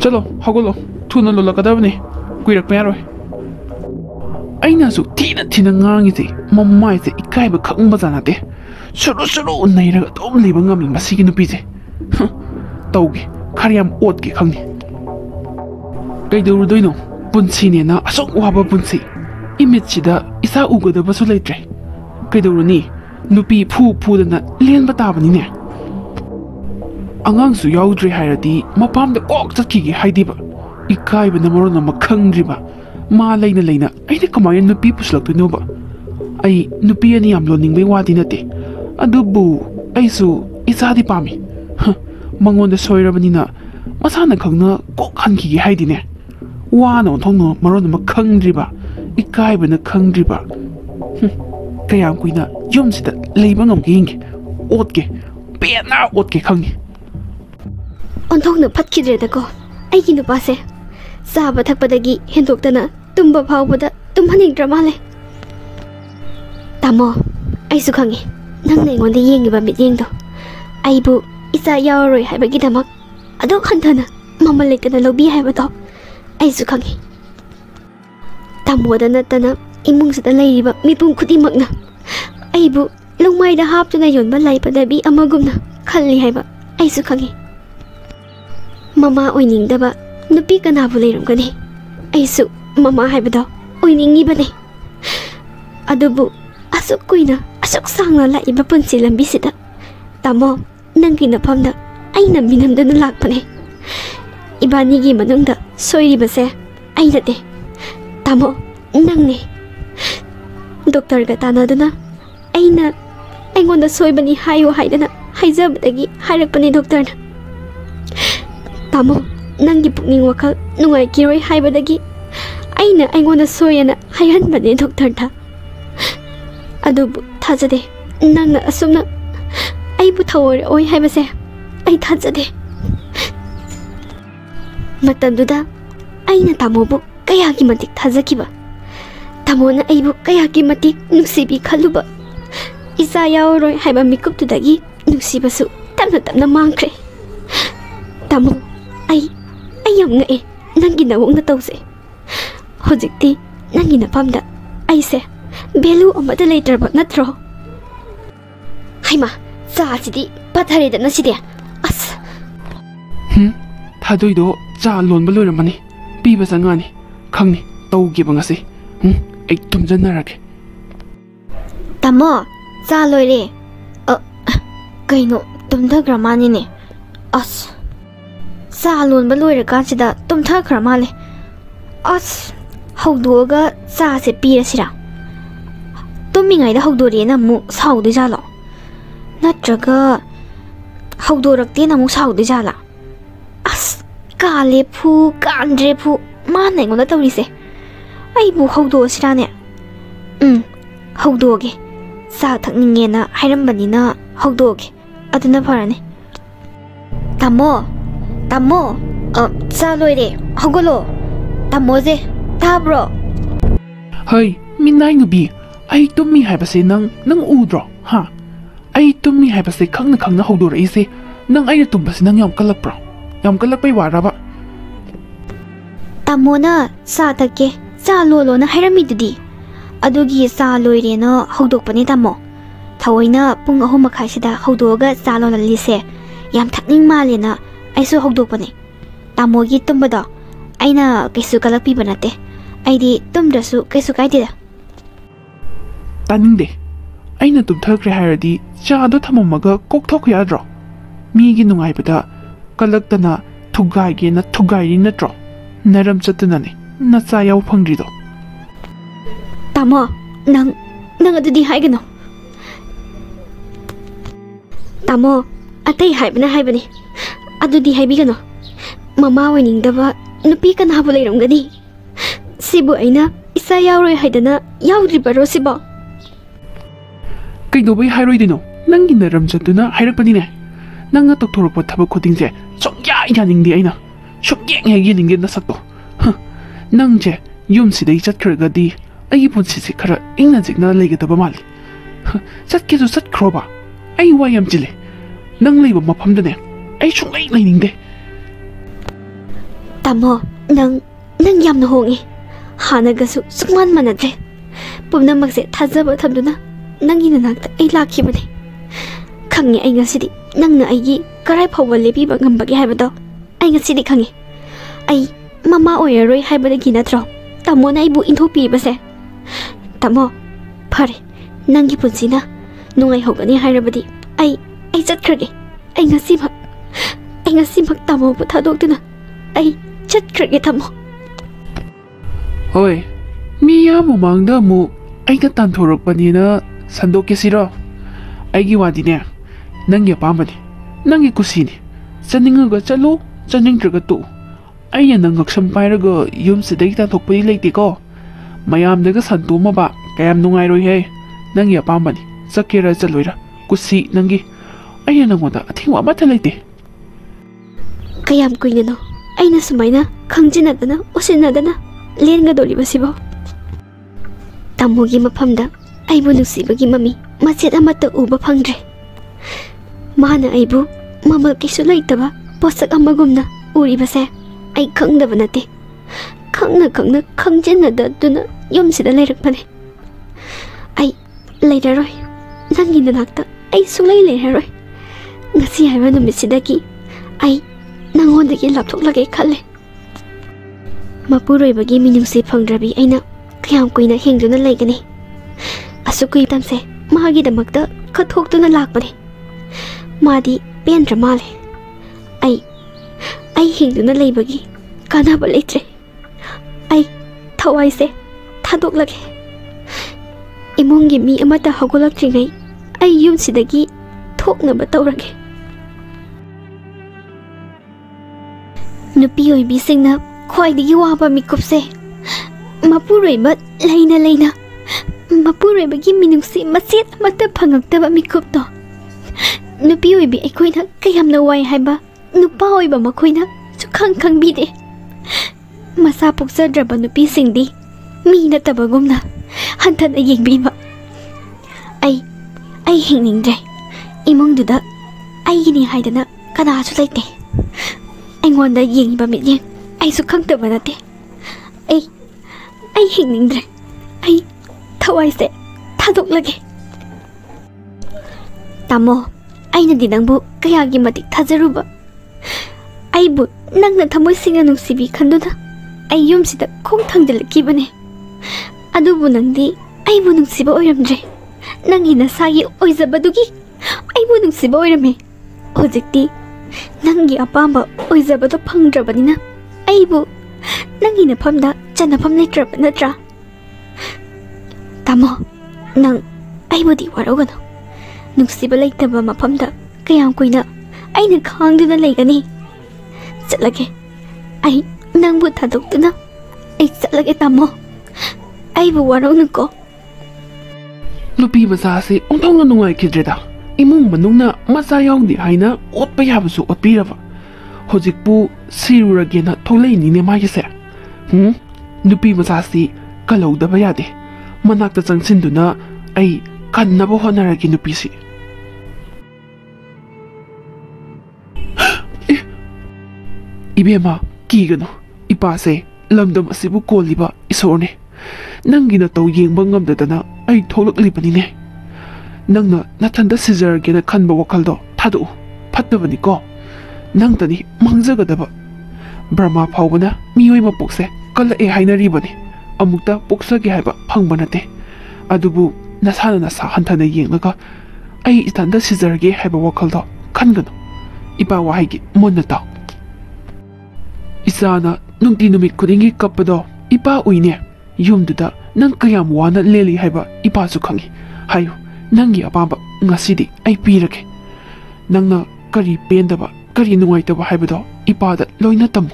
chalo hagolo thuna lo lakadabani kuirak pa yaroi aina su tina ngangi se mammai se ikai ba khang ba jana te shuru nairaga dom liba ngami masigi nupi se taugi khariam ot ki khangni kaidorudoino punsi ne na asok waba punsi image sida isa ugada basu leitre kaidoruni nupi phu dana len ba tabani ne angang su yaudri hairati mapam da kok chakki gi haidiba ikai ba namoro na makhangriba ma leina aina kamay nupi puslak tu no ba ai nupi ani am loning bai wadi nate adubu aisu isadi pami mangon da soirabani na masana khangna kok hanki gi haidine wana thongno maron ma khangdriba ikai ba na khangdriba kayam kuina yom sida leiba ngam ging otke pena otke khangi on thong na phat khidre da ko ai ki nu pa se saba thakpadagi hendoktana tumba phawbada tumhaning dramale tamo ai su khangi nang nei ngon de yengi ba mit yeng do ai bu isa yawaroi hai ba gi damak adok hanthana mama leitana lobi hai ba do ai su khangi tamo da natana imung sa lei ba mipung khudi makna ai bu longmai da hap tuna yon ba lai pa da bi amagumna khalli hai ba ai su khangi mama oining da ba nupi kana bu leirum gani ai su mama hai ba do oiningi ba ne adubu asuk kuina asuk sangna la iba punsi lambi sida tamo nangi na pamda aina minam da lak pane ibani gi manungda soiri base aina de tamo nang ne doctor ga tanaduna aina aingonda soibani hayo haidana haijabdagi harakpani doctor na tamo nangi pukning wakal nungai kiroi haibadagi aina aingonda soyana haihanbani doctor tha adubu thajade nangna asumna aibu thawore oi haibase ai thajade matanduda aina tamobu kayagi matik thajakiba tamona aibu kayagi matik nusibi khaluba isa yaworoi haiba mikuptudagi nusibasu tamna mangkre tamo ai yam ngai nangi nawong na tawse hojikti nangi na pamda aise belu amada later ba natro haima sa sidi pathare da naside as thadoido cha lonba loiramani piba sangani khangni tawgi bangase ek tumjanarake tamo cha loire kaino tumda gramani ne as sa lonba loire kansida tumtha gramale as haudoga sa se pirasira tumingai da haudori na mu saudi jalo natraga haudorakte na mu saudi jala as kale phu kandre phu manai ngona tawrise ai bu haudo sira ne haudoge sa thakninge na hairambani na haudoge aduna farane tamo sa loire hagolo tamoje tabro hai minai nubi ai tummi haibase nang udro ha ai tummi haibase khangna hodor ise nang ai tumbase nang yam kalak pai waraba tamona sa take sa lolo na hairami dudi adugi sa loire no hodok pani tamo thawoina pung 3 makhai sida hodoga sa lolo lise yam thakning malena aisu hodok pani tamogi tumbado aina kaisu kalak pi banate aidi tumdrasu kaisu kaidida taninde aina tumthakre hairadi cha do thamamaga kokthok yadro mi gi nungai bada ꯀꯜꯂꯛꯇꯅ ꯊꯨꯒꯥꯏꯒꯦꯅ ꯊꯨꯒꯥꯏꯔꯤ ꯅꯠꯇ꯭ꯔꯣ ꯅꯔꯝ ꯆꯠꯇꯅꯅꯦ ꯅꯆꯥ ꯌꯥꯎ ꯐꯪꯗ꯭ꯔꯤꯗꯣ ꯇꯥꯃꯣ ꯅꯪ ꯑꯗꯨꯗꯤ ꯍꯥꯏꯒꯅꯣ ꯇꯥꯃꯣ ꯑꯇꯩ ꯍꯥꯏꯕꯅ ꯍꯥꯏꯕꯅꯤ ꯑꯗꯨꯗꯤ ꯍꯥꯏꯕꯤꯒꯅꯣ ꯃꯃꯥ ꯑꯣꯏꯅꯤꯡꯗꯕ ꯅꯨꯄꯤ ꯀꯅꯥꯕꯨ ꯂꯩꯔꯝꯒꯅꯤ ꯁꯤꯕꯨ ꯑꯩꯅ ꯏꯆꯥ ꯌꯥꯎꯔꯣꯏ ꯍꯥꯏꯗꯅ ꯌꯥꯎꯗ꯭ꯔꯤꯕꯔꯣ ꯁꯤꯕꯣ ꯀꯩꯗꯧꯕꯩ ꯍꯥꯏꯔꯣꯏꯗꯣꯏꯅꯣ ꯅꯪꯒꯤ ꯅꯔꯝ ꯆꯠꯇꯨꯅ ꯍꯥꯏꯔꯛꯄꯅꯤꯅꯦ ꯅꯪꯅ ꯇꯧꯊꯣꯔꯛꯄ ꯊꯕꯛ ꯈꯨꯗꯤꯡꯁꯦ ꯁꯨꯡꯌꯥ ꯌꯥꯅꯤꯡꯗꯦ ꯑꯩꯅ ꯁꯨꯡꯌꯦꯡ ꯍꯦꯛ ꯌꯦꯡꯅꯤꯡꯗꯦ ꯅꯁꯛꯇꯣ ꯅꯪꯁꯦ ꯌꯨꯝꯁꯤꯗꯩ ꯆꯠꯈ꯭ꯔꯒꯗꯤ ꯑꯩꯒꯤ ꯄꯨꯟꯁꯤꯁꯦ ꯈꯔ ꯏꯪꯅ ꯆꯤꯛꯅ ꯂꯩꯒꯗꯕ ꯃꯥꯜꯂꯤ ꯆꯠꯀꯦꯁꯨ ꯆꯠꯈ꯭ꯔꯣꯕ ꯑꯩ ꯋꯥ ꯌꯥꯝ ꯆꯤꯜꯂꯦ ꯅꯪ ꯂꯩꯕ ꯃꯐꯝꯗꯅꯦ ꯑꯩ ꯁꯨꯡꯂꯩ ꯂꯩꯅꯤꯡꯗꯦ ꯇꯥꯃꯣ ꯅꯪ ꯌꯥꯝꯅ ꯍꯣꯡꯉꯤ ꯍꯥꯟꯅꯒꯁꯨ ꯁꯨꯡꯃꯥꯟ ꯃꯥꯟꯅꯗ꯭ꯔꯦ ꯄꯨꯝꯅꯃꯛꯁꯦ ꯊꯥꯖꯕ ꯊꯝꯗꯨꯅ ꯅꯪꯒꯤ ꯅꯅꯥꯛꯇ ꯑꯩ ꯂꯥꯛꯈꯤꯕꯅꯤ ꯈꯪꯉꯦ ꯑꯩ ꯉꯁꯤꯗꯤ ꯅꯪꯅ ꯑꯩꯒꯤ ꯀꯔꯥꯏ ꯐꯥꯎꯕ ꯂꯦꯞꯄꯤꯕ ꯉꯝꯕꯒꯦ ꯍꯥꯏꯕꯗꯣ ꯑꯩ ꯉꯁꯤꯗꯤ ꯈꯪꯉꯦ ꯑꯩ ꯃꯃꯥ ꯑꯣꯏꯔꯔꯣꯏ ꯍꯥꯏꯕꯗꯒꯤ ꯅꯠꯇ꯭ꯔꯣ ꯇꯥꯃꯣꯅ ꯑꯩꯕꯨ ꯏꯟꯊꯣꯛꯄꯤꯕꯁꯦ ꯇꯥꯃꯣ ꯐꯔꯦ ꯅꯪꯒꯤ ꯄꯨꯟꯁꯤꯅ ꯅꯨꯡꯉꯥꯏꯍꯧꯒꯅꯤ ꯍꯥꯏꯔꯕꯗꯤ ꯑꯩ ꯆꯠꯈ꯭ꯔꯒꯦ ꯑꯩ ꯉꯁꯤꯃꯛ ꯇꯥꯃꯣꯕꯨ ꯊꯥꯗꯣꯛꯇꯨꯅ ꯑꯩ ꯆꯠꯈ꯭ꯔꯒꯦ ꯇꯥꯃꯣ ꯍꯣꯏ ꯃꯤ ꯌꯥꯝ ꯃꯃꯥꯡꯗ ꯑꯃꯨꯛ ꯑꯩꯅ ꯇꯥꯟꯊꯣꯔꯛꯄꯅꯤꯅ ꯁꯟꯗꯣꯛꯀꯦꯁꯤꯔꯣ ꯑꯩꯒꯤ ꯋꯥꯗꯤꯅꯦ ꯅꯪꯒꯤ ꯑꯄꯥꯝꯕꯅꯤ ꯅꯪꯒꯤ ꯀꯨꯁꯤꯅꯤ ꯆꯠꯅꯤꯡꯉꯒ ꯆꯠꯂꯨ ꯆꯠꯅꯤꯡꯗ꯭ꯔꯒ ꯇꯣꯛꯎ ꯑꯩꯅ ꯅꯪ ꯉꯛꯁꯝ ꯄꯥꯏꯔꯒ ꯌꯨꯝꯁꯤꯗꯒꯤ ꯇꯥꯟꯊꯣꯛꯄꯗꯤ ꯂꯩꯇꯦꯀꯣ ꯃꯌꯥꯝꯗꯒ ꯁꯟꯇꯣꯛꯑꯝꯃꯕ ꯀꯌꯥꯝ ꯅꯨꯡꯉꯥꯏꯔꯣꯏꯍꯦ ꯅꯪꯒꯤ ꯑꯄꯥꯝꯕꯅꯤ ꯆꯠꯀꯦꯔꯥ ꯆꯠꯂꯣꯏꯔꯥ ꯀꯨꯁꯤ ꯅꯪꯒꯤ ꯑꯩꯅ ꯅꯪꯉꯣꯟꯗ ꯑꯊꯤꯡꯕ ꯑꯃꯠꯇ ꯂꯩꯇꯦ ꯀꯌꯥꯝ ꯀꯨꯏꯅꯅꯣ ꯑꯩꯅ ꯁꯨꯃꯥꯏꯅ ꯈꯪꯖꯤꯟꯅꯗꯅ ꯎꯁꯤꯟꯅꯗꯅ ꯂꯦꯟꯒꯗꯧꯔꯤꯕꯁꯤꯕꯣ ꯇꯥꯃꯣꯒꯤ ꯃꯐꯝꯗ ꯑꯩꯕꯨ ꯅꯨꯡꯁꯤꯕꯒꯤ ꯃꯃꯤ ꯃꯆꯦꯠ ꯑꯃꯠꯇ ꯎꯕ ꯐꯪꯗ꯭ꯔꯦ ꯃꯥꯅ ꯑꯩꯕꯨ ꯃꯃꯜ ꯀꯩꯁꯨ ꯂꯩꯇꯕ ꯄꯣꯠꯁꯛ ꯑꯃꯒꯨꯝꯅ ꯎꯔꯤꯕꯁꯦ ꯑꯩ ꯈꯪꯗꯕ ꯅꯠꯇꯦ ꯈꯪꯅ ꯈꯪꯖꯤꯟꯅꯗꯗꯨꯅ ꯌꯨꯝꯁꯤꯗ ꯂꯩꯔꯛꯄꯅꯦ ꯑꯩ ꯂꯩꯔꯔꯣꯏ ꯅꯪꯒꯤ ꯅꯅꯥꯛꯇ ꯑꯩ ꯁꯨꯡꯂꯩ ꯂꯩꯔꯔꯣꯏ ꯉꯁꯤ ꯍꯥꯏꯕ ꯅꯨꯃꯤꯠꯁꯤꯗꯒꯤ ꯑꯩ ꯅꯪꯉꯣꯟꯗꯒꯤ ꯂꯥꯞꯊꯣꯛꯂꯒꯦ ꯈꯜꯂꯦ ꯃꯄꯨꯔꯣꯏꯕꯒꯤ ꯃꯤꯅꯨꯡꯁꯤ ꯐꯪꯗ꯭ꯔꯕꯤ ꯑꯩꯅ ꯀꯌꯥꯝ ꯀꯨꯏꯅ ꯍꯤꯡꯗꯨꯅ ꯂꯩꯒꯅꯤ ꯑꯁꯨꯛ ꯀꯨꯏꯕ ꯃꯇꯝꯁꯦ ꯃꯥꯒꯤꯗꯃꯛꯇ ꯀꯠꯊꯣꯛꯇꯨꯅ ꯂꯥꯛꯄꯅꯦ ꯃꯥꯗꯤ ꯄꯦꯟꯗ꯭ꯔ ꯃꯥꯜꯂꯦ ꯑꯩ ꯍꯤꯡꯗꯨꯅ ꯂꯩꯕꯒꯤ ꯀꯥꯟꯅꯕ ꯂꯩꯇ꯭ꯔꯦ ꯑꯩ ꯊꯋꯥꯏꯁꯦ ꯊꯥꯗꯣꯛꯂꯒꯦ ꯏꯃꯨꯡꯒꯤ ꯃꯤ ꯑꯃꯠꯇ ꯍꯧꯒꯠꯂꯛꯇ꯭ꯔꯤꯉꯩ ꯑꯩ ꯌꯨꯝꯁꯤꯗꯒꯤ ꯊꯣꯛꯅꯕ ꯇꯧꯔꯒꯦ ꯅꯨꯄꯤ ꯑꯣꯏꯕꯤꯁꯤꯡꯅ ꯈ꯭ꯋꯥꯏꯗꯒꯤ ꯋꯥꯕ ꯃꯤꯀꯨꯞꯁꯦ ꯃꯄꯨꯔꯣꯏꯕ ꯂꯩꯅ ꯃꯄꯨꯔꯣꯏꯕꯒꯤ ꯃꯤꯅꯨꯡꯁꯤ ꯃꯆꯦꯠ ꯑꯃꯠꯇ ꯐꯪꯉꯛꯇꯕ ꯃꯤꯀꯨꯞꯇꯣ ꯅꯨꯄꯤ ꯑꯣꯏꯕꯤ ꯑꯩꯈꯣꯏꯅ ꯀꯌꯥꯝꯅ ꯋꯥꯏ ꯍꯥꯏꯕ ꯅꯨꯄꯥ ꯑꯣꯏꯕ ꯃꯈꯣꯏꯅ ꯁꯨꯈꯪ ꯈꯪꯕꯤꯗꯦ ꯃꯁꯥ ꯄꯣꯛꯆꯗ꯭ꯔꯕ ꯅꯨꯄꯤꯁꯤꯡꯗꯤ ꯃꯤ ꯅꯠꯇꯕꯒꯨꯝꯅ ꯍꯟꯊꯅ ꯌꯦꯡꯕꯤꯕ ꯑꯩ ꯍꯤꯡꯅꯤꯡꯗ꯭ꯔꯦ ꯏꯃꯨꯡꯗꯨꯗ ꯑꯩꯒꯤꯅꯤ ꯍꯥꯏꯗꯅ ꯀꯅꯥꯁꯨ ꯂꯩꯇꯦ ꯑꯩꯉꯣꯟꯗ ꯌꯦꯡꯉꯤꯕ ꯃꯤꯠꯌꯦꯡ ꯑꯩꯁꯨ ꯈꯪꯗꯕ ꯅꯠꯇꯦ ꯑꯩ ꯍꯤꯡꯅꯤꯡꯗ꯭ꯔꯦ ꯑꯩ ꯊꯋꯥꯏꯁꯦ ꯊꯥꯗꯣꯛꯂꯒꯦ ꯇꯥꯃꯣ ꯑꯩꯅꯗꯤ ꯅꯪꯕꯨ ꯀꯌꯥꯒꯤ ꯃꯇꯤꯛ ꯊꯥꯖꯔꯨꯕ ꯑꯩꯕꯨ ꯅꯪꯅ ꯊꯃꯣꯏ ꯁꯦꯡꯅ ꯅꯨꯡꯁꯤꯕꯤ ꯈꯟꯗꯨꯅ ꯑꯩ ꯌꯨꯝꯁꯤꯗ ꯈꯣꯡ ꯊꯥꯡꯖꯤꯜꯂꯛꯈꯤꯕꯅꯦ ꯑꯗꯨꯕꯨ ꯅꯪꯗꯤ ꯑꯩꯕꯨ ꯅꯨꯡꯁꯤꯕ ꯑꯣꯏꯔꯝꯗ꯭ꯔꯦ ꯅꯪꯒꯤ ꯅꯁꯥꯒꯤ ꯑꯣꯏꯖꯕꯗꯨꯒꯤ ꯑꯩꯕꯨ ꯅꯨꯡꯁꯤꯕ ꯑꯣꯏꯔꯝꯃꯦ ꯍꯧꯖꯤꯛꯇꯤ ꯅꯪꯒꯤ ꯑꯄꯥꯝꯕ ꯑꯣꯏꯖꯕꯗꯣ ꯐꯪꯗ꯭ꯔꯕꯅꯤꯅ ꯑꯩꯕꯨ ꯅꯪꯒꯤ ꯅꯐꯝꯗ ꯆꯟꯅꯐꯝ ꯂꯩꯇ꯭ꯔꯕ ꯅꯠꯇ꯭ꯔꯥ ꯇꯥꯃꯣ ꯅꯪ ꯑꯩꯕꯨꯗꯤ ꯋꯥꯔꯧꯒꯅꯨ ꯅꯨꯡꯁꯤꯕ ꯂꯩꯇꯕ ꯃꯐꯝꯗ ꯀꯌꯥꯝ ꯀꯨꯏꯅ ꯑꯩꯅ ꯈꯥꯡꯗꯨꯅ ꯂꯩꯒꯅꯤ ꯆꯠꯂꯒꯦ ꯑꯩ ꯅꯪꯕꯨ ꯊꯥꯗꯣꯛꯇꯨꯅ ꯑꯩ ꯆꯠꯂꯒꯦ ꯇꯥꯃꯣ ꯑꯩꯕꯨ ꯋꯥꯔꯧꯅꯨꯀꯣ ꯅꯨꯄꯤ ꯃꯆꯥꯁꯤ ꯑꯣꯟꯊꯣꯛꯅ ꯅꯨꯡꯉꯥꯏꯈꯤꯗ꯭ꯔꯦꯗ ꯏꯃꯨꯡ ꯃꯅꯨꯡꯅ ꯃꯆꯥ ꯌꯥꯎꯗꯦ ꯍꯥꯏꯅ ꯑꯣꯠꯄ ꯌꯥꯕꯁꯨ ꯑꯣꯠꯄꯤꯔꯕ ꯍꯧꯖꯤꯛꯄꯨ ꯁꯤꯔꯨꯔꯒꯦꯅ ꯊꯣꯛꯂꯛꯏꯅꯤꯅꯦ ꯃꯥꯒꯤꯁꯦ ꯅꯨꯄꯤ ꯃꯆꯥꯁꯤ ꯀꯜꯍꯧꯗꯕ ꯌꯥꯗꯦ ꯃꯅꯥꯛꯇ ꯆꯪꯁꯤꯟꯗꯨꯅ ꯑꯩ ꯀꯟꯅꯕ ꯍꯣꯠꯅꯔꯒꯦ ꯅꯨꯄꯤꯁꯤ ꯏꯕꯦꯝꯃ ꯀꯤꯒꯅꯨ ꯏꯄꯥꯁꯦ ꯂꯝꯗꯝ ꯑꯁꯤꯕꯨ ꯀꯣꯜꯂꯤꯕ ꯏꯁꯣꯔꯅꯦ ꯅꯪꯒꯤ ꯅꯇꯧ ꯌꯦꯡꯕ ꯉꯝꯗꯗꯅ ꯑꯩ ꯊꯣꯛꯂꯛꯂꯤꯕꯅꯤꯅꯦ ꯅꯪꯅ ꯅꯊꯟꯇ ꯁꯤꯖꯔꯒꯦꯅ ꯈꯟꯕ ꯋꯥꯈꯜꯗꯣ ꯊꯥꯗꯣꯛꯎ ꯐꯠꯇꯕꯅꯤꯀꯣ ꯅꯪꯇꯅꯤ ꯃꯥꯡꯖꯒꯗꯕ ꯕ꯭ꯔꯍ꯭ꯃꯥ ꯐꯥꯎꯕꯅ ꯃꯤꯑꯣꯏ ꯃꯄꯣꯛꯁꯦ ꯀꯜꯂꯛꯑꯦ ꯍꯥꯏꯅꯔꯤꯕꯅꯤ ꯑꯃꯨꯛꯇ ꯄꯣꯛꯆꯒꯦ ꯍꯥꯏꯕ ꯐꯪꯕ ꯅꯠꯇꯦ ꯑꯗꯨꯕꯨ ꯅꯁꯥꯅ ꯅꯁꯥ ꯍꯟꯊꯅ ꯌꯦꯡꯂꯒ ꯑꯩ ꯏꯊꯟꯇ ꯁꯤꯖꯔꯒꯦ ꯍꯥꯏꯕ ꯋꯥꯈꯜꯗꯣ ꯈꯟꯒꯅꯨ ipa wahigi monna taw isana nungti numit khudingi kapado ipa uine yumduda nang kayam wana leli haiba ipa su khangi hayu nangi apamba ngasidi ai pirake nangna kari pendaba kari nungaitaba haibado ipada loina tamu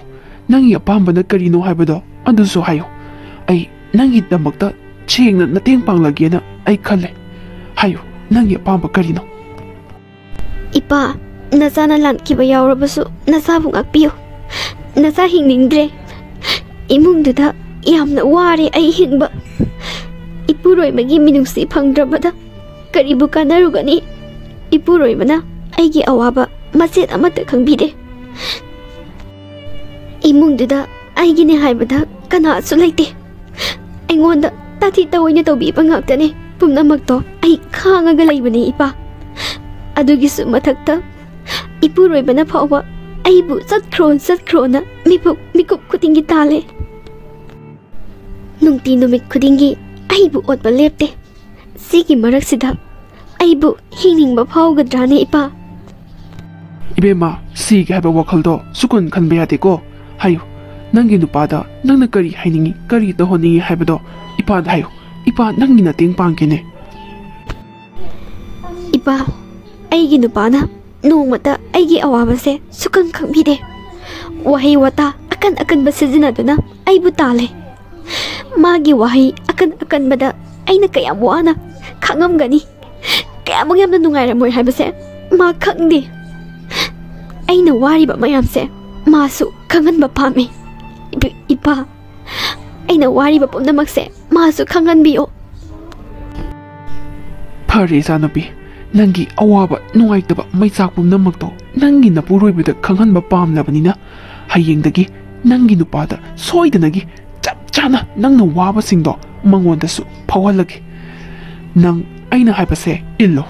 nangi apamba na kari no haibado aduso hayu ai nangi damakta chengna nateng panglagena ai khalle hayu nangi apamba kari no Ipa, nasana lan kiba yaurabasu nasabu ngakpiyo. Nasa hingningdre. Imungduda yamna ware ai hingba. Ipuroi magi minungsi phangdrabada karibu kanarugani. Ipuroi mana aigi awaba maset amata khangbide. Imungduda aigine haibada kana su laite. Aingonda tati tawoina tawbiba ngaktane pumnamakto ai khangaga laibane ipa. Adugisu mathakta ipuroibana phawa aibu satkhro na mikup khudingi tale nungti numit khudingi aibu otba lepte sigi maraksida aibu hiningba phawgadrane ipa ibema si ga ba wakhaldo sukun khanba yate ko hayu nangi nupada nangna kari hainingi kari to honi haibado ipa hayu ipa nangi na teng pangkene ipa aigi nupana nungmata aigi awabase sukan khangbide wahi wata akan basijina duna aibu tale magi wahi akan bada aina kayam wana khangamgani kayamung yamna nungairamoi haibase ma khangdi aina wariba mayamse masu khanganba pami ipa aina wariba pumnamakse masu khanganbiyo phare sanobi nangi awaba nungaitaba maisak pumnamakto nangi napuroibada khanghanba pamlabanina hayengdagi nangi nupada soidanagi chap chana nangna waba singdo mangonda su phawalagi nang aina haibase illo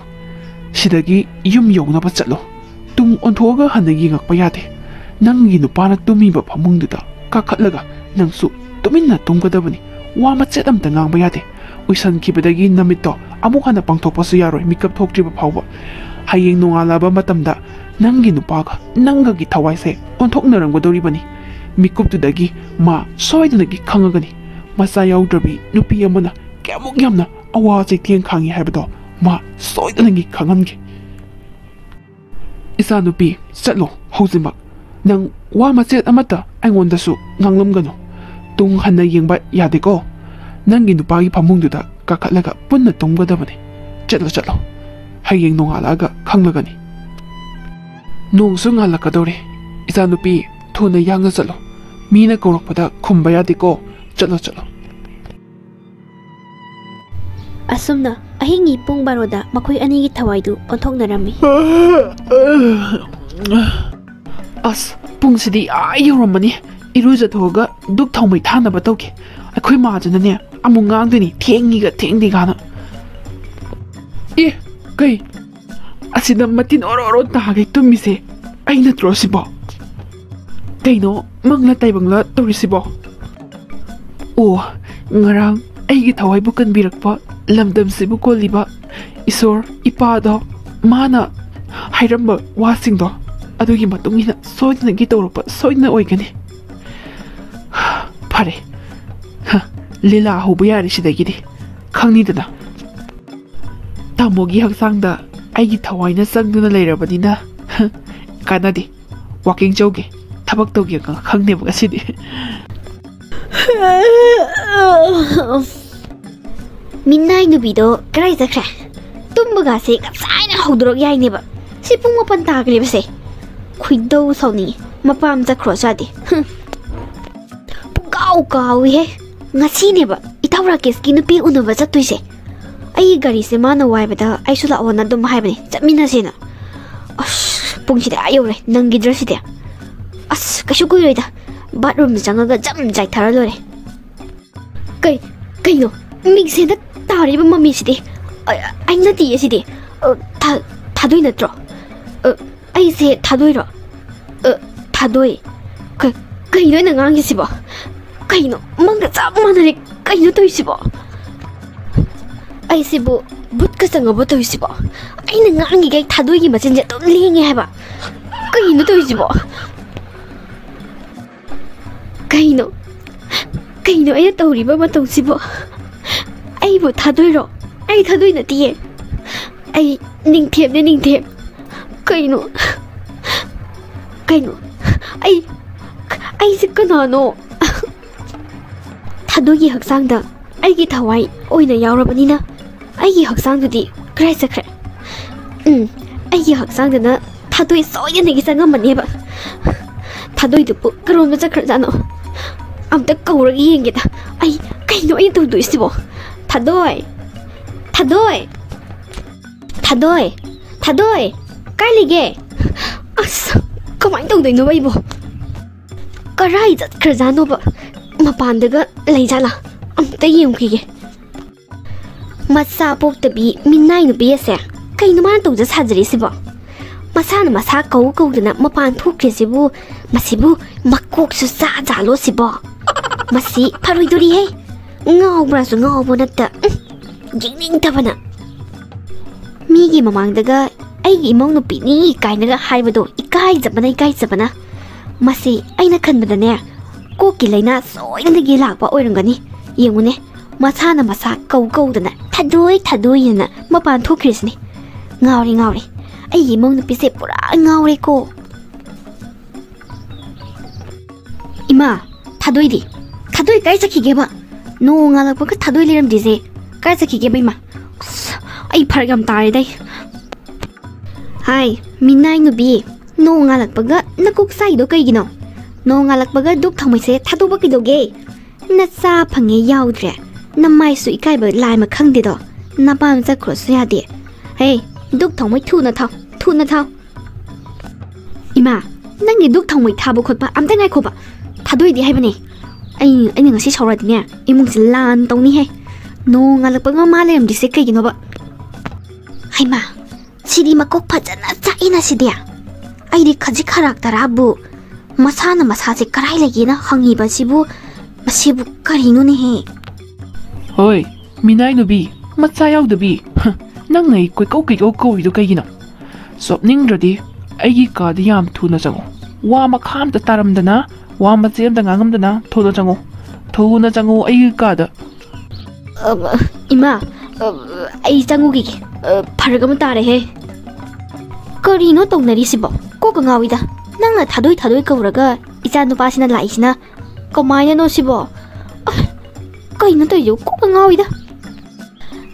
sidagi yum yognaba chatlo tung onthoga hanagi ngakpa yade nangi nupana tumiba phamungduda kakhatlaga nangsu tuminna tumgadabani wama chetamta ngangba yade uisan kibadagi namitto amuk hana pangthokpasu yaroi mikap thoktriba phawba hayeng nongalaba matamda nangi nupaga nangagi thawaise onthoknaramgadoribani mikuptudagi ma soidanagi khangagani masa yaudраbi nupi amana kyamuk yamna awa chektheng khangi haibado ma soidanagi khangangi isa nupi chatlo haujimak nang wa machet amata aingondasu nganglamgano tung hanna yengba yadeko nangi nupagi phamungduda kakhatlaga punna tumgadabani chatlo hayeng nongalaga khanglagani nongsu ngalakadore isa nupi thuna yanga chatlo mina korokpada khumba yadeko chatlo asumna ahingi pung baroda makoi anigi thawaidu onthoknarami as pungsidi ayoramani iruja thoga duk thawmai thanaba tawke akhoi majunane amung ngangdeni thengiga thengdi gana e kai asida matin oro tagai tumise aina trosibo kaino mangla taibangla torisibo o ngarang aigi thawai bukan birakpa lamdam sibu koliba isor ipado mana hairamba wasingdo adugi matungina soidna gi tawrapa soidna oigani phare lila hobu yari sidagidi khangnidana tamogi haksangda aigi thawaina sangduna leirabadina kanadi walking joge thabak togi khangne baga sidi Minai nubido karai zakra tumbaga se kapsaina hodrog yaineba si pung mapan tagreba se khuido sauni mapam zakro sadi kau he ngasi neba itawra keski nupi unuba chatuise ai gari se mana waibada ai sula ona dum haibani chamina sena as pungside ayore nangi draside as kashu kuiroida bathroom jangaga jam jai thara lore kai no mix se da tariba mami sidi ai na ti sidi thadoi natro ai se thadoi ro thadoi kai no na ngang sibo kai no mangga chap manare kai no toisibo ai sibo but ka sanga bo toisibo ai na ngang gi thadoi gi machin je to lingi haba ꯀꯩꯅꯣ ꯇꯧꯔꯤꯁꯤꯕꯣ ꯀꯩꯅꯣ ꯑꯩꯅ ꯇꯧꯔꯤꯕ ꯃꯇꯧꯁꯤꯕꯣ ꯑꯩꯕꯨ ꯊꯥꯗꯣꯏꯔꯣ ꯑꯩ ꯊꯥꯗꯣꯏ ꯅꯠꯇꯤꯌꯦ ꯑꯩ ꯅꯤꯡꯊꯦꯝ ꯀꯩꯅꯣ ꯑꯩꯁꯦ ꯀꯅꯥꯅꯣ ꯊꯥꯗꯣꯏꯒꯤ ꯍꯛꯆꯥꯡꯗ ꯑꯩꯒꯤ ꯊꯋꯥꯏ ꯑꯣꯏꯅ ꯌꯥꯎꯔꯕꯅꯤꯅ ꯑꯩꯒꯤ ꯍꯛꯆꯥꯡꯗꯨꯗꯤ ꯀꯔꯥꯏ ꯆꯠꯈ꯭ꯔꯦ ꯑꯩꯒꯤ ꯍꯛꯆꯥꯡꯗꯅ ꯊꯥꯗꯣꯏ ꯁꯣꯏꯗꯅꯒꯤ ꯆꯪꯉꯝꯃꯅꯦꯕ ꯊꯥꯗꯣꯏꯗꯨꯕꯨ ꯀꯔꯣꯝꯗ ꯆꯠꯈ꯭ꯔꯖꯥꯠꯅꯣ ꯑꯝꯇ ꯀꯧꯔꯒ ꯌꯦꯡꯒꯦꯗ ꯑꯩ ꯀꯩꯅꯣ ꯑꯩꯅ ꯇꯧꯗꯣꯏꯁꯤꯕꯣ ꯊꯥꯗꯣꯏ ꯀꯥꯏ ꯂꯩꯒꯦ ꯑꯁ ꯀꯃꯥꯏꯅ ꯇꯧꯗꯣꯏꯅꯣ ꯑꯩꯕꯣ ꯀꯔꯥꯏ ꯆꯠꯈ꯭ꯔꯖꯥꯠꯅꯣꯕ ꯃꯄꯥꯟꯗꯒ ꯂꯩꯖꯥꯠꯂꯥ ꯑꯝꯇ ꯌꯦꯡꯈꯤꯒꯦ ꯃꯆꯥ ꯄꯣꯛꯇꯕꯤ ꯃꯤꯅꯥꯏ ꯅꯨꯄꯤ ꯑꯁꯦ ꯀꯩꯅꯣ ꯃꯥꯅ ꯇꯧꯖ ꯁꯥꯖꯔꯤꯁꯤꯕꯣ ꯃꯁꯥꯅ ꯃꯁꯥ ꯀꯧꯗꯅ ꯃꯄꯥꯟ ꯊꯣꯛꯈ꯭ꯔꯤꯁꯤꯕꯨ ꯃꯁꯤꯕꯨ ꯃꯀꯣꯛꯁꯨ ꯆꯥꯖꯥꯠꯂꯣ ꯁꯤꯕꯣ ꯃꯁꯤ ꯐꯔꯣꯏꯗꯣꯔꯤꯍꯦ ꯉꯥꯎꯕ꯭ꯔꯥꯁꯨ ꯉꯥꯎꯕ ꯅꯠꯇ ꯌꯦꯡꯅꯤꯡꯗꯕꯅ ꯃꯤꯒꯤ ꯃꯃꯥꯡꯗꯒ ꯑꯩꯒꯤ ꯏꯃꯧ ꯅꯨꯄꯤꯅꯤ ꯀꯥꯏꯅꯒ ꯍꯥꯏꯕꯗꯣ ꯏꯀꯥꯏꯖꯕꯅ ꯃꯁꯤ ꯑꯩꯅ ꯈꯟꯕꯗꯅꯦ ꯀꯣꯛꯀꯤ ꯂꯩꯅꯥ ꯁꯣꯏꯗꯅꯒꯤ ꯂꯥꯛꯄ ꯑꯣꯏꯔꯝꯒꯅꯤ ꯌꯦꯡꯉꯨꯅꯦ ꯃꯁꯥꯅ ꯃꯁా ꯀꯧꯗꯅ ꯊꯥꯗꯣꯏꯅ ꯃꯄꯥꯟ ꯊꯣꯛꯈ꯭ꯔꯤꯁꯤꯅꯤ ꯉꯥꯎꯔꯦ ꯑꯩꯒꯤ ꯏꯃꯧ ꯅꯨꯄꯤꯁꯦ ꯄꯨꯔꯥ ꯉꯥꯎꯔꯦꯀꯣ 이마, 다도이디. 다도이 깔짝히게봐. 노ꯉꯥꯜꯂꯛꯄꯒ 다도이 ꯂꯩꯔꯝꯗꯤꯁꯦ 깔짝히게봐 이마. ꯑꯩ ꯐꯔꯛ ꯌꯥꯝ ꯇꯥꯔꯦꯗꯩ. ꯍꯥꯏ, ꯃꯤꯅꯥꯏ ꯅꯨꯄꯤ. 노ꯉꯥꯜꯂꯛꯄꯒ ꯅꯀꯣꯛ ꯁꯥꯏꯗꯣ ꯀꯩꯒꯤꯅꯣ? 노ꯉꯥꯜꯂꯛꯄꯒ ꯗꯨꯛ ꯊꯥꯎꯃꯩꯁꯦ ꯊꯥꯗꯣꯛꯄ ꯀꯩꯗꯧꯒꯦ? ꯅꯆꯥ ꯐꯪꯉꯦ ꯌꯥꯎꯗ꯭ꯔꯦ. ꯅꯃꯥꯏꯁꯨ ꯏꯀꯥꯏꯕ ꯂꯥꯏꯃ ꯈꯪꯗꯦꯗꯣ. ꯅꯄꯥꯝ ꯆꯠꯈ꯭ꯔꯁꯨ ꯌꯥꯗꯦ. ꯍꯦ, ꯗꯨꯛ ꯊꯥꯎꯃꯩ ꯊꯨꯅ ꯊꯥꯎ. 이마, ꯅꯪꯒꯤ ꯗꯨꯛ ꯊꯥꯎꯃꯩ ꯊꯥꯕ ꯈꯣꯠꯄ ꯑꯝꯇ ꯉꯥꯏꯈꯣꯕ. 다도이디 하이ꯕꯅꯦ. ꯑꯩꯅ ꯉꯁꯤ ꯁꯥꯎꯔꯗꯤꯅꯦ 이몽ꯁꯤ ꯂꯥꯟ ꯇꯧꯅꯤꯍꯦ. 노ꯉꯥꯜꯂꯛꯄꯒ ꯃꯥ ꯂꯩꯔꯝꯗꯤꯁꯦ ꯀꯩꯒꯤꯅꯣꯕ? ꯍꯩꯃꯥ, 시디 마꼭 파잖아 짜이나 시디야. 아이디 가지 카락터라부 마사나 마사지 까라이레기나 항이바시부 마시부 까리노네해. ꯍꯣꯏ ꯃꯤꯅꯥꯏ ꯅꯨꯕꯤ ꯃꯆꯥ ꯌꯥꯎꯗꯕꯤ ꯅꯪꯅ ꯀꯣꯏꯀꯧꯏꯗꯣ ꯀꯩꯒꯤꯅꯣ? ꯁꯣꯞꯅꯤꯡꯗ꯭ꯔꯗꯤ ꯑꯩꯒꯤ ꯀꯥꯗ ꯌꯥꯝ ꯊꯨꯅ ꯆꯪꯉꯣ. ꯋꯥ ꯃꯈꯥ ꯑꯝꯇ ꯇꯥꯔꯝꯗꯅ ꯋꯥ ꯃꯆꯦꯠ ꯑꯝꯇ ꯉꯥꯡꯉꯝꯗꯅ ꯊꯨꯅ ꯆꯪꯉꯣ ꯑꯩꯒꯤ ꯀꯥꯗ. 이마, ꯑꯩ ꯆꯪꯉꯨꯈꯤꯒꯦ. ꯐꯔꯛ ꯑꯃ ꯇꯥꯔꯦꯍꯦ. ꯀꯔꯤꯅꯣ ꯇꯧꯅꯔꯤꯁꯤꯕꯣ? ꯀꯣꯛꯀ ꯉꯥꯎꯏꯗ. ꯅꯪꯅ ꯊꯥꯗꯣꯏ ꯀꯧꯔꯒ ꯏꯆꯥ ꯅꯨꯄꯥꯁꯤꯅ ꯂꯥꯛꯏꯁꯤꯅ ꯀꯃꯥꯏꯅꯅꯣ ꯁꯤꯕꯣ? ꯀꯩꯅꯣ ꯇꯧꯔꯤꯁꯤꯕꯣ? ꯀꯣꯛꯀ ꯉꯥꯎꯏꯗ.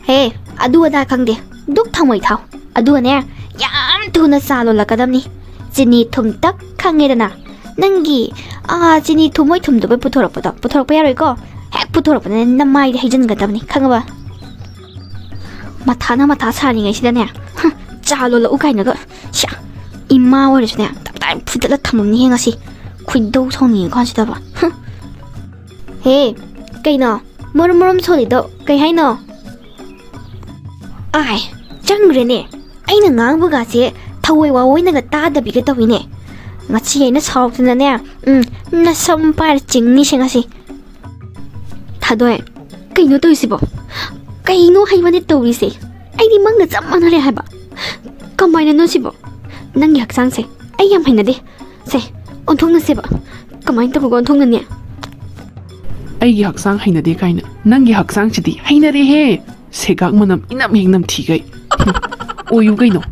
ꯍꯦ, ꯑꯗꯨ ꯑꯗꯥ ꯈꯪꯗꯦ. ꯗꯨꯛ ꯊꯥꯎꯃꯩ ꯊꯥꯎ. ꯑꯗꯨꯒꯅꯦ ꯌꯥꯝ ꯊꯨꯅ ꯆꯥ ꯂꯣꯜꯂꯛꯀꯗꯕꯅꯤ. ꯆꯤꯅꯤ ꯊꯨꯝ ꯇꯛ ꯈꯪꯉꯦꯗꯅ. ꯅꯪꯒꯤ ꯆꯤꯅꯤ ꯊꯨꯝꯃꯣꯏ ꯊꯨꯝꯗꯕꯩ ꯄꯨꯊꯣꯔꯛꯄ ꯌꯥꯔꯣꯏꯀꯣ. ꯍꯦꯛ ꯄꯨꯊꯣꯔꯛꯄꯗꯅꯦ ꯅꯃꯥꯏꯗ ꯍꯩꯖꯤꯟꯒꯗꯕꯅꯤ ꯈꯪꯉꯕ? ꯃꯊꯥ ꯁꯥꯔꯤꯉꯩꯁꯤꯗꯅꯦ ꯆꯥ ꯂꯣꯜꯂꯛꯎ ꯀꯥꯏꯅꯒ ꯏꯃꯥ ꯑꯣꯏꯔꯁꯨꯅꯦ ꯇꯞꯇꯥꯏ ꯐꯨꯗꯠꯂ ꯊꯝꯃꯝꯅꯤꯍꯦ ꯉꯁꯤ. ꯈꯣꯏꯗꯧ ꯁꯥꯎꯅꯤꯡꯉꯤ ꯀꯥꯟꯁꯤꯗꯕ. ꯍꯦ, ꯀꯩꯅꯣ ꯃꯔꯝ ꯁꯣꯜꯂꯤꯗꯣ ꯀꯩ ꯍꯥꯏꯅꯣ? ꯑꯥꯏ, ꯆꯪꯈ꯭ꯔꯦꯅꯦ. ꯑꯩꯅ ꯉꯥꯡꯕꯒꯁꯦ ꯊꯋꯣꯏ ꯋꯥꯋꯣꯏꯅꯒ ꯇꯥꯗꯕꯤꯒ ꯇꯧꯏꯅꯦ. ꯉꯁꯤ ꯑꯩꯅ ꯁꯥꯎꯔꯛꯇꯅꯅꯦ ꯅꯁꯝ ꯄꯥꯏꯔ ꯆꯤꯡꯅꯤꯁꯦ ꯉꯁꯤ. 다도이, ꯀꯩꯅꯣ ꯇꯧꯔꯤꯁꯤꯕꯣ? ꯀꯩꯅꯣ ꯍꯩꯕꯅꯦ ꯇꯧꯔꯤꯁꯦ? ꯑꯩꯗꯤ ꯃꯪꯒ ꯆꯞ ꯃꯥꯟꯅꯔꯦ ꯍꯥꯏꯕ. ꯀꯃꯥꯏꯅꯅꯣ ꯁꯤꯕꯣ? ꯅꯪꯒꯤ ꯍꯛꯆꯥꯡꯁꯦ ꯑꯩ ꯌꯥꯝ ꯍꯩꯅꯗꯦ. ꯁꯦ, ꯑꯣꯟꯊꯣꯛꯅꯁꯦꯕ. ꯀꯃꯥꯏꯅ ꯇꯧꯔꯒ ꯑꯣꯟꯊꯣꯛꯅꯅꯤ? ꯑꯩꯒꯤ ꯍꯛꯆꯥꯡ ꯍꯩꯅꯗꯦ ꯀꯥꯏꯅ ꯅꯪꯒꯤ ꯍꯛꯆꯥꯡꯁꯤꯗꯤ ꯍꯩꯅꯔꯦꯍꯦ. ꯁꯦꯒꯥꯛ ꯃꯅꯝ ꯏꯅꯝ ꯍꯦꯛ ꯅꯝꯊꯤꯒꯩ. ꯑꯣꯏꯌꯨ ꯀꯩꯅꯣ.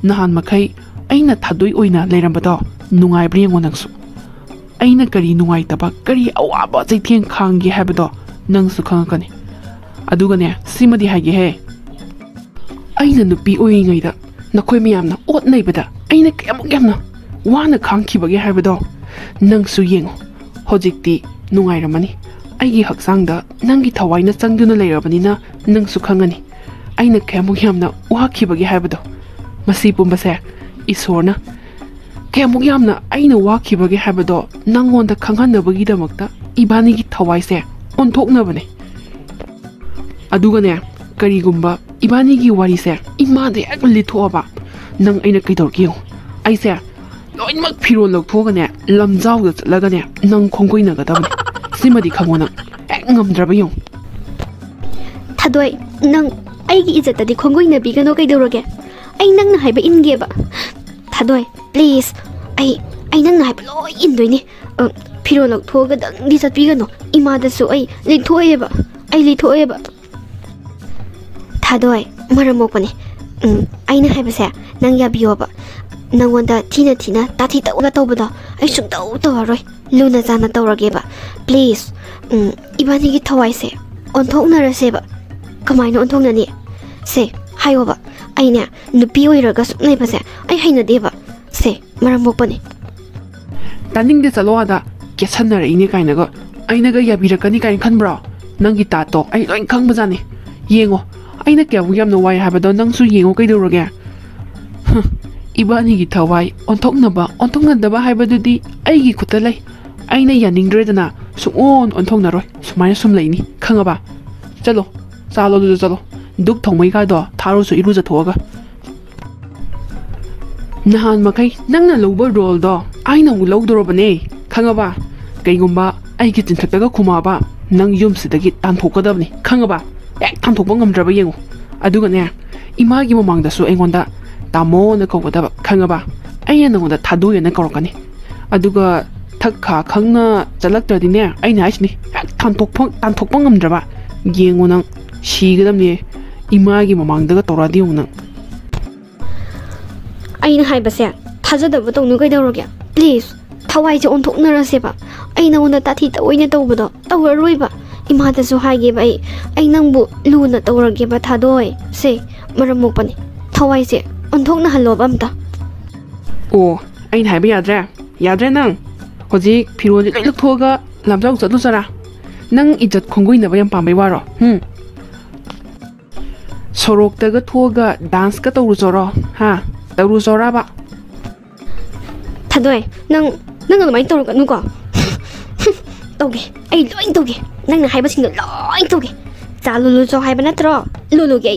ꯅꯍꯥꯟ ꯃꯈꯩ ꯑꯩꯅ ꯊꯥꯗꯣꯏ ꯑꯣꯏꯅ ꯂꯩꯔꯝꯕꯗꯣ ꯅꯨꯡꯉꯥꯏꯕ꯭ꯔꯥ ꯌꯦꯡꯉꯣ ꯅꯪꯁꯨ. ꯑꯩꯅ ꯀꯔꯤ ꯅꯨꯡꯉꯥꯏꯇꯕ ꯀꯔꯤ ꯑꯋꯥꯕ ꯆꯩꯊꯦꯡ ꯈꯥꯡꯒꯦ ꯍꯥꯏꯕꯗꯣ ꯅꯪꯁꯨ ꯈꯪꯉꯛꯀꯅꯤ. ꯑꯗꯨꯒꯅꯦ ꯁꯤꯃꯗꯤ ꯍꯥꯏꯒꯦꯍꯦ. ꯑꯩꯅ ꯅꯨꯄꯤ ꯑꯣꯏꯔꯤꯉꯩꯗ ꯅꯈꯣꯏ ꯃꯌꯥꯝꯅ ꯑꯣꯠ ꯅꯩꯕꯗ ꯑꯩꯅ ꯀꯌꯥꯃꯨꯛ ꯌꯥꯝꯅ ꯋꯥꯅ ꯈꯥꯡꯈꯤꯕꯒꯦ ꯍꯥꯏꯕꯗꯣ ꯅꯪꯁꯨ ꯌꯦꯡꯉꯣ. ꯍꯧꯖꯤꯛꯇꯤ ꯅꯨꯡꯉꯥꯏꯔꯝꯃꯅꯤ. ꯑꯩꯒꯤ ꯍꯛꯆꯥꯡꯗ ꯅꯪꯒꯤ ꯊꯋꯥꯏꯅ ꯆꯪꯗꯨꯅ ꯂꯩꯔꯕꯅꯤꯅ ꯅꯪꯁꯨ ꯈꯪꯉꯅꯤ ꯑꯩꯅ ꯀꯌꯥꯃꯨꯛ ꯌꯥꯝꯅ ꯋꯥꯈꯤꯕꯒꯦ ꯍꯥꯏꯕꯗꯣ. ꯃꯁꯤ ꯄꯨꯝꯕꯁꯦ ꯏꯁꯣꯔꯅ ꯀꯌꯥꯃꯨꯛ ꯌꯥꯝꯅ ꯑꯩꯅ ꯋꯥꯈꯤꯕꯒꯦ ꯍꯥꯏꯕꯗꯣ ꯅꯪꯉꯣꯟꯗ ꯈꯪꯍꯟꯅꯕꯒꯤꯗꯃꯛꯇ ꯏꯕꯥꯅꯤꯒꯤ ꯊꯋꯥꯏꯁꯦ ꯑꯣꯟꯊꯣꯛꯅꯕꯅꯦ. ꯑꯗꯨꯒꯅꯦ ꯀꯔꯤꯒꯨꯝꯕ ꯏꯕꯥꯅꯤꯒꯤ ꯋꯥꯔꯤꯁꯦ ꯏꯃꯥꯗ ꯍꯦꯛ ꯂꯤꯊꯣꯛꯑꯕ ꯅꯪ ꯑꯩꯅ ꯀꯩꯗꯧꯔꯒꯦ ꯌꯦꯡꯉꯣ. ꯑꯩꯁꯦ ꯂꯣꯏꯅꯃꯛ ꯐꯤꯔꯣꯜ ꯂꯧꯊꯣꯛꯑꯒꯅꯦ ꯂꯝꯖꯥꯎꯗ ꯆꯠꯂꯒꯅꯦ ꯅꯪ ꯈꯣꯡꯒꯣꯏꯅꯒꯗꯕꯅꯦ. ꯁꯤꯃꯗꯤ ꯈꯪꯉꯣ ꯅꯪ ꯍꯦꯛ ꯉꯝꯗ꯭ꯔꯕ ꯌꯦꯡꯉꯣ. 다도이, ꯅꯪ ꯑꯩꯒꯤ 이zzatꯗꯤ ꯈꯣꯡꯒꯣꯏꯅꯕꯤꯒꯅꯣ ꯀꯩꯗꯧꯔꯒꯦ? ꯑꯩ ꯅꯪꯅ ꯍꯥꯏꯕ ꯏꯟꯒꯦꯕ. 다도이, please, ꯑꯩ ꯅꯪꯅ ꯍꯥꯏꯕ ꯂꯣꯏ ꯏꯟꯗꯣꯏꯅꯤ ꯐꯤꯔꯣꯜ ꯂꯧꯊꯣꯛꯑꯒ ꯗꯪꯗꯤ ꯆꯠꯄꯤꯒꯅꯨ ꯏꯃꯥꯗꯁꯨ ꯑꯩ ꯂꯩꯊꯣꯛꯑꯦꯕ ꯊꯥꯗꯣꯏ ꯃꯔꯝ ꯃꯣꯛꯄꯅꯦ ꯑꯩꯅ ꯍꯥꯏꯕꯁꯦ ꯅꯪ ꯌꯥꯕꯤꯌꯣꯕ ꯅꯪꯉꯣꯟꯗ ꯊꯤꯅ ꯇꯥꯊꯤ ꯇꯧꯒ ꯇꯧꯕꯗꯣ ꯑꯩ ꯁꯨꯡꯇꯧ ꯇꯧꯔꯔꯣꯏ ꯂꯨꯅ ꯆꯥꯅ ꯇꯧꯔꯒꯦꯕ ꯄ꯭ꯂꯤꯖ 이반이기 터와이세 언톡나르세바 그마이노 언톡나니 세 하요바 아이냐 누피 오이러가 숲내바세 아이 하이나데바 세 마람 못보니 तानिंग चलो आदा केसनर इने काइनगा आइनगा याबिरकनी काइन खनब्रा नंगी तातो आई लोइन खंग बजाने येंगो आइना क्याबु यामनो वाइ हाबदो नंगसु येंगो कइदोरगे इबानी गी थवाई ओंथोंनदबा हाबदुदी आइगी खुता लै आइना यानिंग्रेदना सुओन ओंथोंनरोय सुमाय सुम लैनी खंगबा चलो चालो दु चलो दुक थोंमै गादो थारोसु इरुजा थोगा नहान मखै नंगना लौबा रोलदो आइना मु लौदोरबने खंगबा कइगुम्बा आइगी चिन्थक्तगा खुमाबा नंग युमसिदगी तानथोकदबनी खंगबा एक तानथोकबा ngamdraba yengo adugane imagi mamangdasu aingonda tamo na kawdaba khangaba ayna nangonda thadu yana kawrkani aduga thakha khangna chalaktradi ne aina haisni tanthokpa ngamdraba yengo nang sigadamni imagi mamangdaga toradi nang aina haibase thajadaba tongnu kaidawroge please thawai je onthoknaraseba aina onda tathi taoina tawbado tawraroiba imadasu haigeba ai nangbu luna tawrageba thadoi se maramokpani thawai je onthokna haloba amta o aina haiba yadre nang hoji phiroli loiluk thoga lamjau chadu sara nang ijat khonggoinaba yam pambai waro soroktaga thoga dance ka tawru joro ha tawru jora ba thadoi nang adumai tawruganu ko tawge ai loin tawge nangna haiba singdo loin tawge chalulu jo haiba natro lulu ge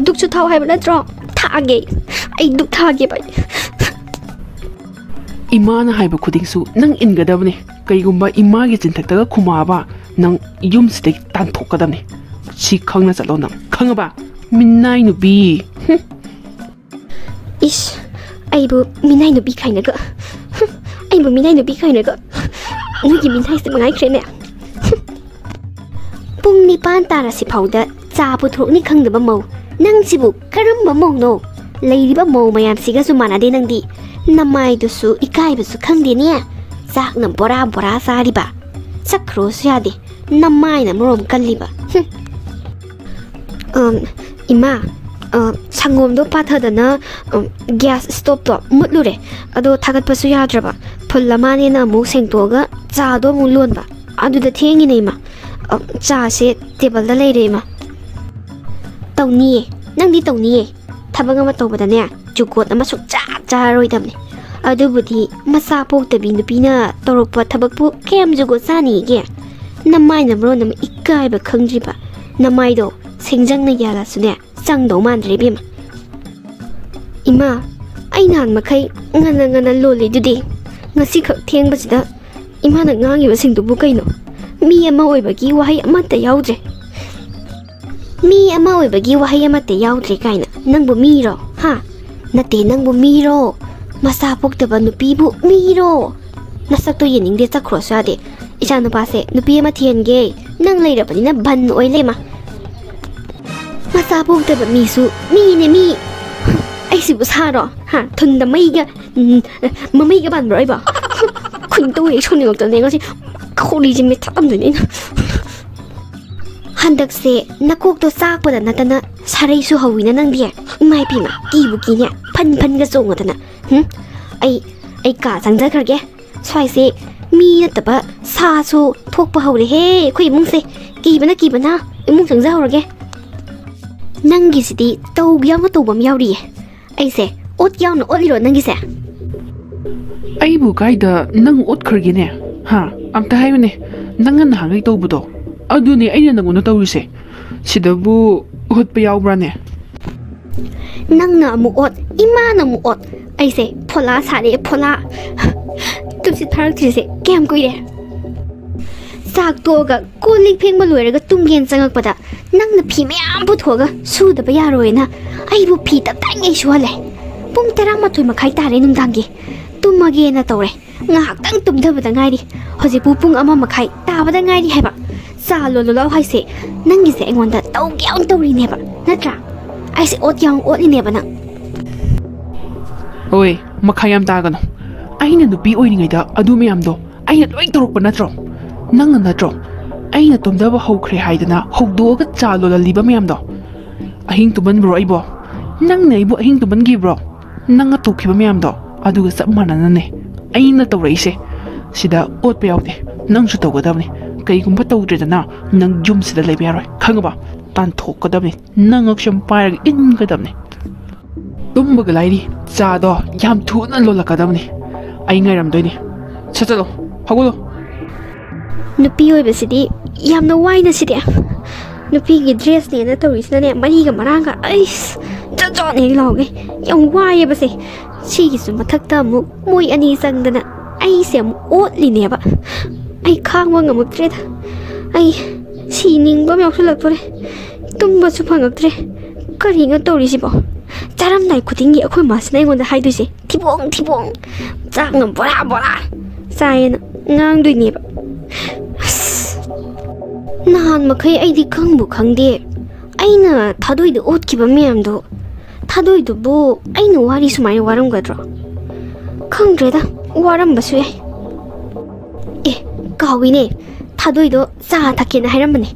dukchu thaw haiba natro thage ai duk thage bai imana haiba khudingsu nang ingadabne kaigumba imagi chinthaktaga khumaba nang yumside tanthokadabne si khangna chalo nang khangaba minnai nubi ish aibu minai nubi khainaga aibu minai nubi khainaga nugi minai se mangai khrene pung nipan tarasi phauda cha puthokni khangdaba mau nang sibu karamba mau no leiriba mau mayam siga sumana de nangdi namai dusu ikai busu khangde ne sak nam bora sariba sakro syade namai na morom kalliba ima sangomdo pathadana gas stop to mutlure ado thagat pasu yadraba phulamani na mu sengtoga cha do mu lonba aduda thengi nei ma cha se table da leire ma tawni nangdi tawni thabanga ma tawbada ne jukot ama suk cha roi damni adubudi masa poktabi nupina torokpa thabakpu kem jugo sani ge namai na bro nam ikai ba khangjiba namai do sengjang na yala sune changdo mandre bim ima ainan makai ngana lole dudi ngasi khak thengbasida ima na ngangi ba singdu bu kaino mi ama oibagi wahai amata yaudre kaina nangbu miro ha nate nangbu miro masa poktaba nupibu miro nasakto yeningde chakro sade ichanu pase nupi ama thienge nang leirapani na ban oilema masa poktaba misu mi ne mi ai sibu saro ha thunda maiga mamaiga ban roiba khunto ye choni ngok tane ngasi kholi jimi thamduni handak se nakok to sak pada natana sarai su hawina nang dia mai pima kibu kinya phan ga zonga dana ai ka sangja kharge swai se mi nataba sa su thokpa hawre he khoi mung se kibana imung sangja hawrage nangi sidi tau gyam to bam yauri ai se ot yaw no oliro nangi se ai bu gaida nang ot khargine ha amta hayune nangan hangai tawbudo aduni aina nangona tawrise sidabu hotpa yawbrane nangna mu ot imana mu ot aise phola sare phola tupsi tharak thise kem koire sak toga kolik phengba loiraga tumgen changakpada nangna phi meyam puthoga sudaba yaroina aibu phi ta tangai suhale pung 12 makhai tare nungdangi ꯇꯨꯝꯃꯒꯦꯅ ꯇꯧꯔꯦ ꯉꯥꯏꯍꯥꯛꯇꯪ ꯇꯨꯝꯊꯕꯗ ꯉꯥꯏꯔꯤ ꯍꯧꯖꯤꯛꯄꯨ ꯄꯨꯡ 1:30 ꯇꯥꯕꯗ ꯉꯥꯏꯔꯤ ꯍꯥꯏꯕ ꯆꯥ ꯂꯣꯜꯂꯣ ꯍꯥꯏꯁꯦ ꯅꯪꯒꯤꯁꯦ ꯑꯩꯉꯣꯟꯗ ꯇꯧꯒꯦ ꯌꯥꯝ ꯇꯧꯔꯤꯅꯦꯕ ꯅꯠꯇ꯭ꯔꯥ ꯑꯩꯁꯦ ꯑꯣꯠ ꯌꯥꯝ ꯑꯣꯠꯂꯤꯅꯦꯕ ꯅꯪ ꯍꯣꯏ ꯃꯈꯥ ꯌꯥꯝ ꯇꯥꯒꯅꯨ ꯑꯩꯅ ꯅꯨꯄꯤ ꯑꯣꯏꯔꯤꯉꯩꯗ ꯑꯗꯨ ꯃꯌꯥꯝꯗꯣ ꯑꯩꯅ ꯂꯣꯏ ꯇꯧꯔꯛꯄ ꯅꯠꯇ꯭ꯔꯣ ꯅꯪꯅ ꯅꯠꯇ꯭ꯔꯣ ꯑꯩꯅ ꯇꯨꯝꯗꯕ ꯍꯧꯈ꯭ꯔꯦ ꯍꯥꯏꯗꯅ ꯍꯧꯗꯣꯛꯑꯒ ꯆꯥ ꯂꯣꯜꯍꯜꯂꯤꯕ ꯃꯌꯥꯝꯗꯣ ꯑꯍꯤꯡ ꯇꯨꯝꯃꯟꯕ꯭ꯔꯣ ꯑꯩꯕꯣ ꯅꯪꯅ ꯑꯩꯕꯨ ꯑꯍꯤꯡ ꯇꯨꯝꯃꯟꯈꯤꯕ꯭ꯔꯣ ꯅꯪꯅ ꯇꯣꯛꯈꯤꯕ ꯃꯌꯥꯝꯗꯣ ꯑꯗꯨꯒ ꯆꯞ ꯃꯥꯟꯅꯅꯅꯦ ꯑꯩꯅ ꯇꯧꯔꯛꯏꯁꯦ ꯁꯤꯗ ꯑꯣꯠꯄ ꯌꯥꯎꯗꯦ ꯅꯪꯁꯨ ꯇꯧꯒꯗꯕꯅꯤ ꯀꯩꯒꯨꯝꯕ ꯇꯧꯗ꯭ꯔꯦꯗꯅ ꯅꯪ ꯌꯨꯝꯁꯤꯗ ꯂꯩꯕ ꯌꯥꯔꯣꯏ ꯈꯪꯉꯕ ꯇꯥꯟꯊꯣꯛꯀꯗꯕꯅꯤ ꯅꯪ ꯁꯨꯝ ꯄꯥꯏꯔꯒ ꯏꯟꯒꯗꯕꯅꯤ ꯇꯨꯝꯕꯒ ꯂꯥꯏꯔꯤ ꯆꯥꯗꯣ ꯌꯥꯝ ꯊꯨꯅ ꯂꯣꯜꯂꯛꯀꯗꯕꯅꯤ ꯑꯩ ꯉꯥꯏꯔꯝꯗꯣꯏꯅꯤ ꯆꯠꯂꯣ ꯍꯧꯒꯠꯂꯣ ꯅꯨꯄꯤ ꯑꯣꯏꯕꯁꯤꯗꯤ ꯌꯥꯝꯅ ꯋꯥꯏꯅ ꯁꯤꯗꯤ ꯅꯨꯄꯤꯒꯤ ꯗ꯭ꯔꯦꯁꯅꯦꯅ ꯇꯧꯔꯤꯁꯤꯅꯅꯦ ꯃꯔꯤꯒ ꯃꯔꯥꯡꯒ ꯑꯩꯁ ꯖꯣꯠ ꯂꯥꯎꯒꯦ ꯌꯥꯝ ꯋꯥꯏꯑꯦꯕꯁꯦ ꯁꯤꯒꯤꯁꯨ ꯃꯊꯛꯇ ꯑꯃꯨꯛ ꯃꯣꯏ ꯑꯅꯤ ꯆꯪꯗꯅ ꯑꯩꯁꯦ ꯑꯃꯨꯛ ꯑꯣꯠꯂꯤꯅꯦꯕ ꯑꯩ ꯈꯥꯡꯕ ꯉꯝꯃꯛꯇ꯭ꯔꯦꯗ ꯑꯩ ꯁꯤꯅꯤꯡꯕ ꯑꯃ ꯌꯥꯎꯁꯜꯂꯛꯇꯣꯔꯦ ꯇꯨꯝꯕꯁꯨ ꯐꯪꯉꯛꯇ꯭ꯔꯦ ꯀꯔꯤꯅꯣ ꯇꯧꯔꯤꯁꯤꯕꯣ ꯆꯥꯔꯝꯗꯥꯏ ꯈꯨꯗꯤꯡꯒꯤ ꯑꯩꯈꯣꯏ ꯃꯥꯁꯤꯅ ꯑꯩꯉꯣꯟꯗ ꯍꯥꯏꯗꯣꯏꯁꯦ ꯊꯤꯕꯣꯡ ꯆꯥꯛꯅ ꯕꯣꯔꯥ ꯆꯥꯏꯌꯦꯅ ꯉꯥꯡꯗꯣꯏꯅꯦꯕ ꯅꯍꯥꯟ ꯃꯈꯩ ꯑꯩꯗꯤ ꯈꯪꯕꯨ ꯈꯪꯗꯦ ꯑꯩꯅ ꯊꯥꯗꯣꯏꯗ ꯑꯣꯠꯈꯤꯕ ꯃꯌꯥꯝꯗꯣ ꯊꯥꯗꯣꯏꯗꯨꯕꯨ ꯑꯩꯅ ꯋꯥꯔꯤ ꯁꯨꯃꯥꯏꯅ ꯋꯥꯔꯝꯒꯗ꯭ꯔꯣ ꯈꯪꯗ꯭ꯔꯦꯗ ꯋꯥꯔꯝꯕꯁꯨ ꯌꯥꯏ ꯑꯦ ꯀꯥꯎꯏꯅꯦ ꯊꯥꯗꯣꯏꯗꯣ ꯆꯥ ꯊꯛꯀꯦꯅ ꯍꯥꯏꯔꯝꯕꯅꯦ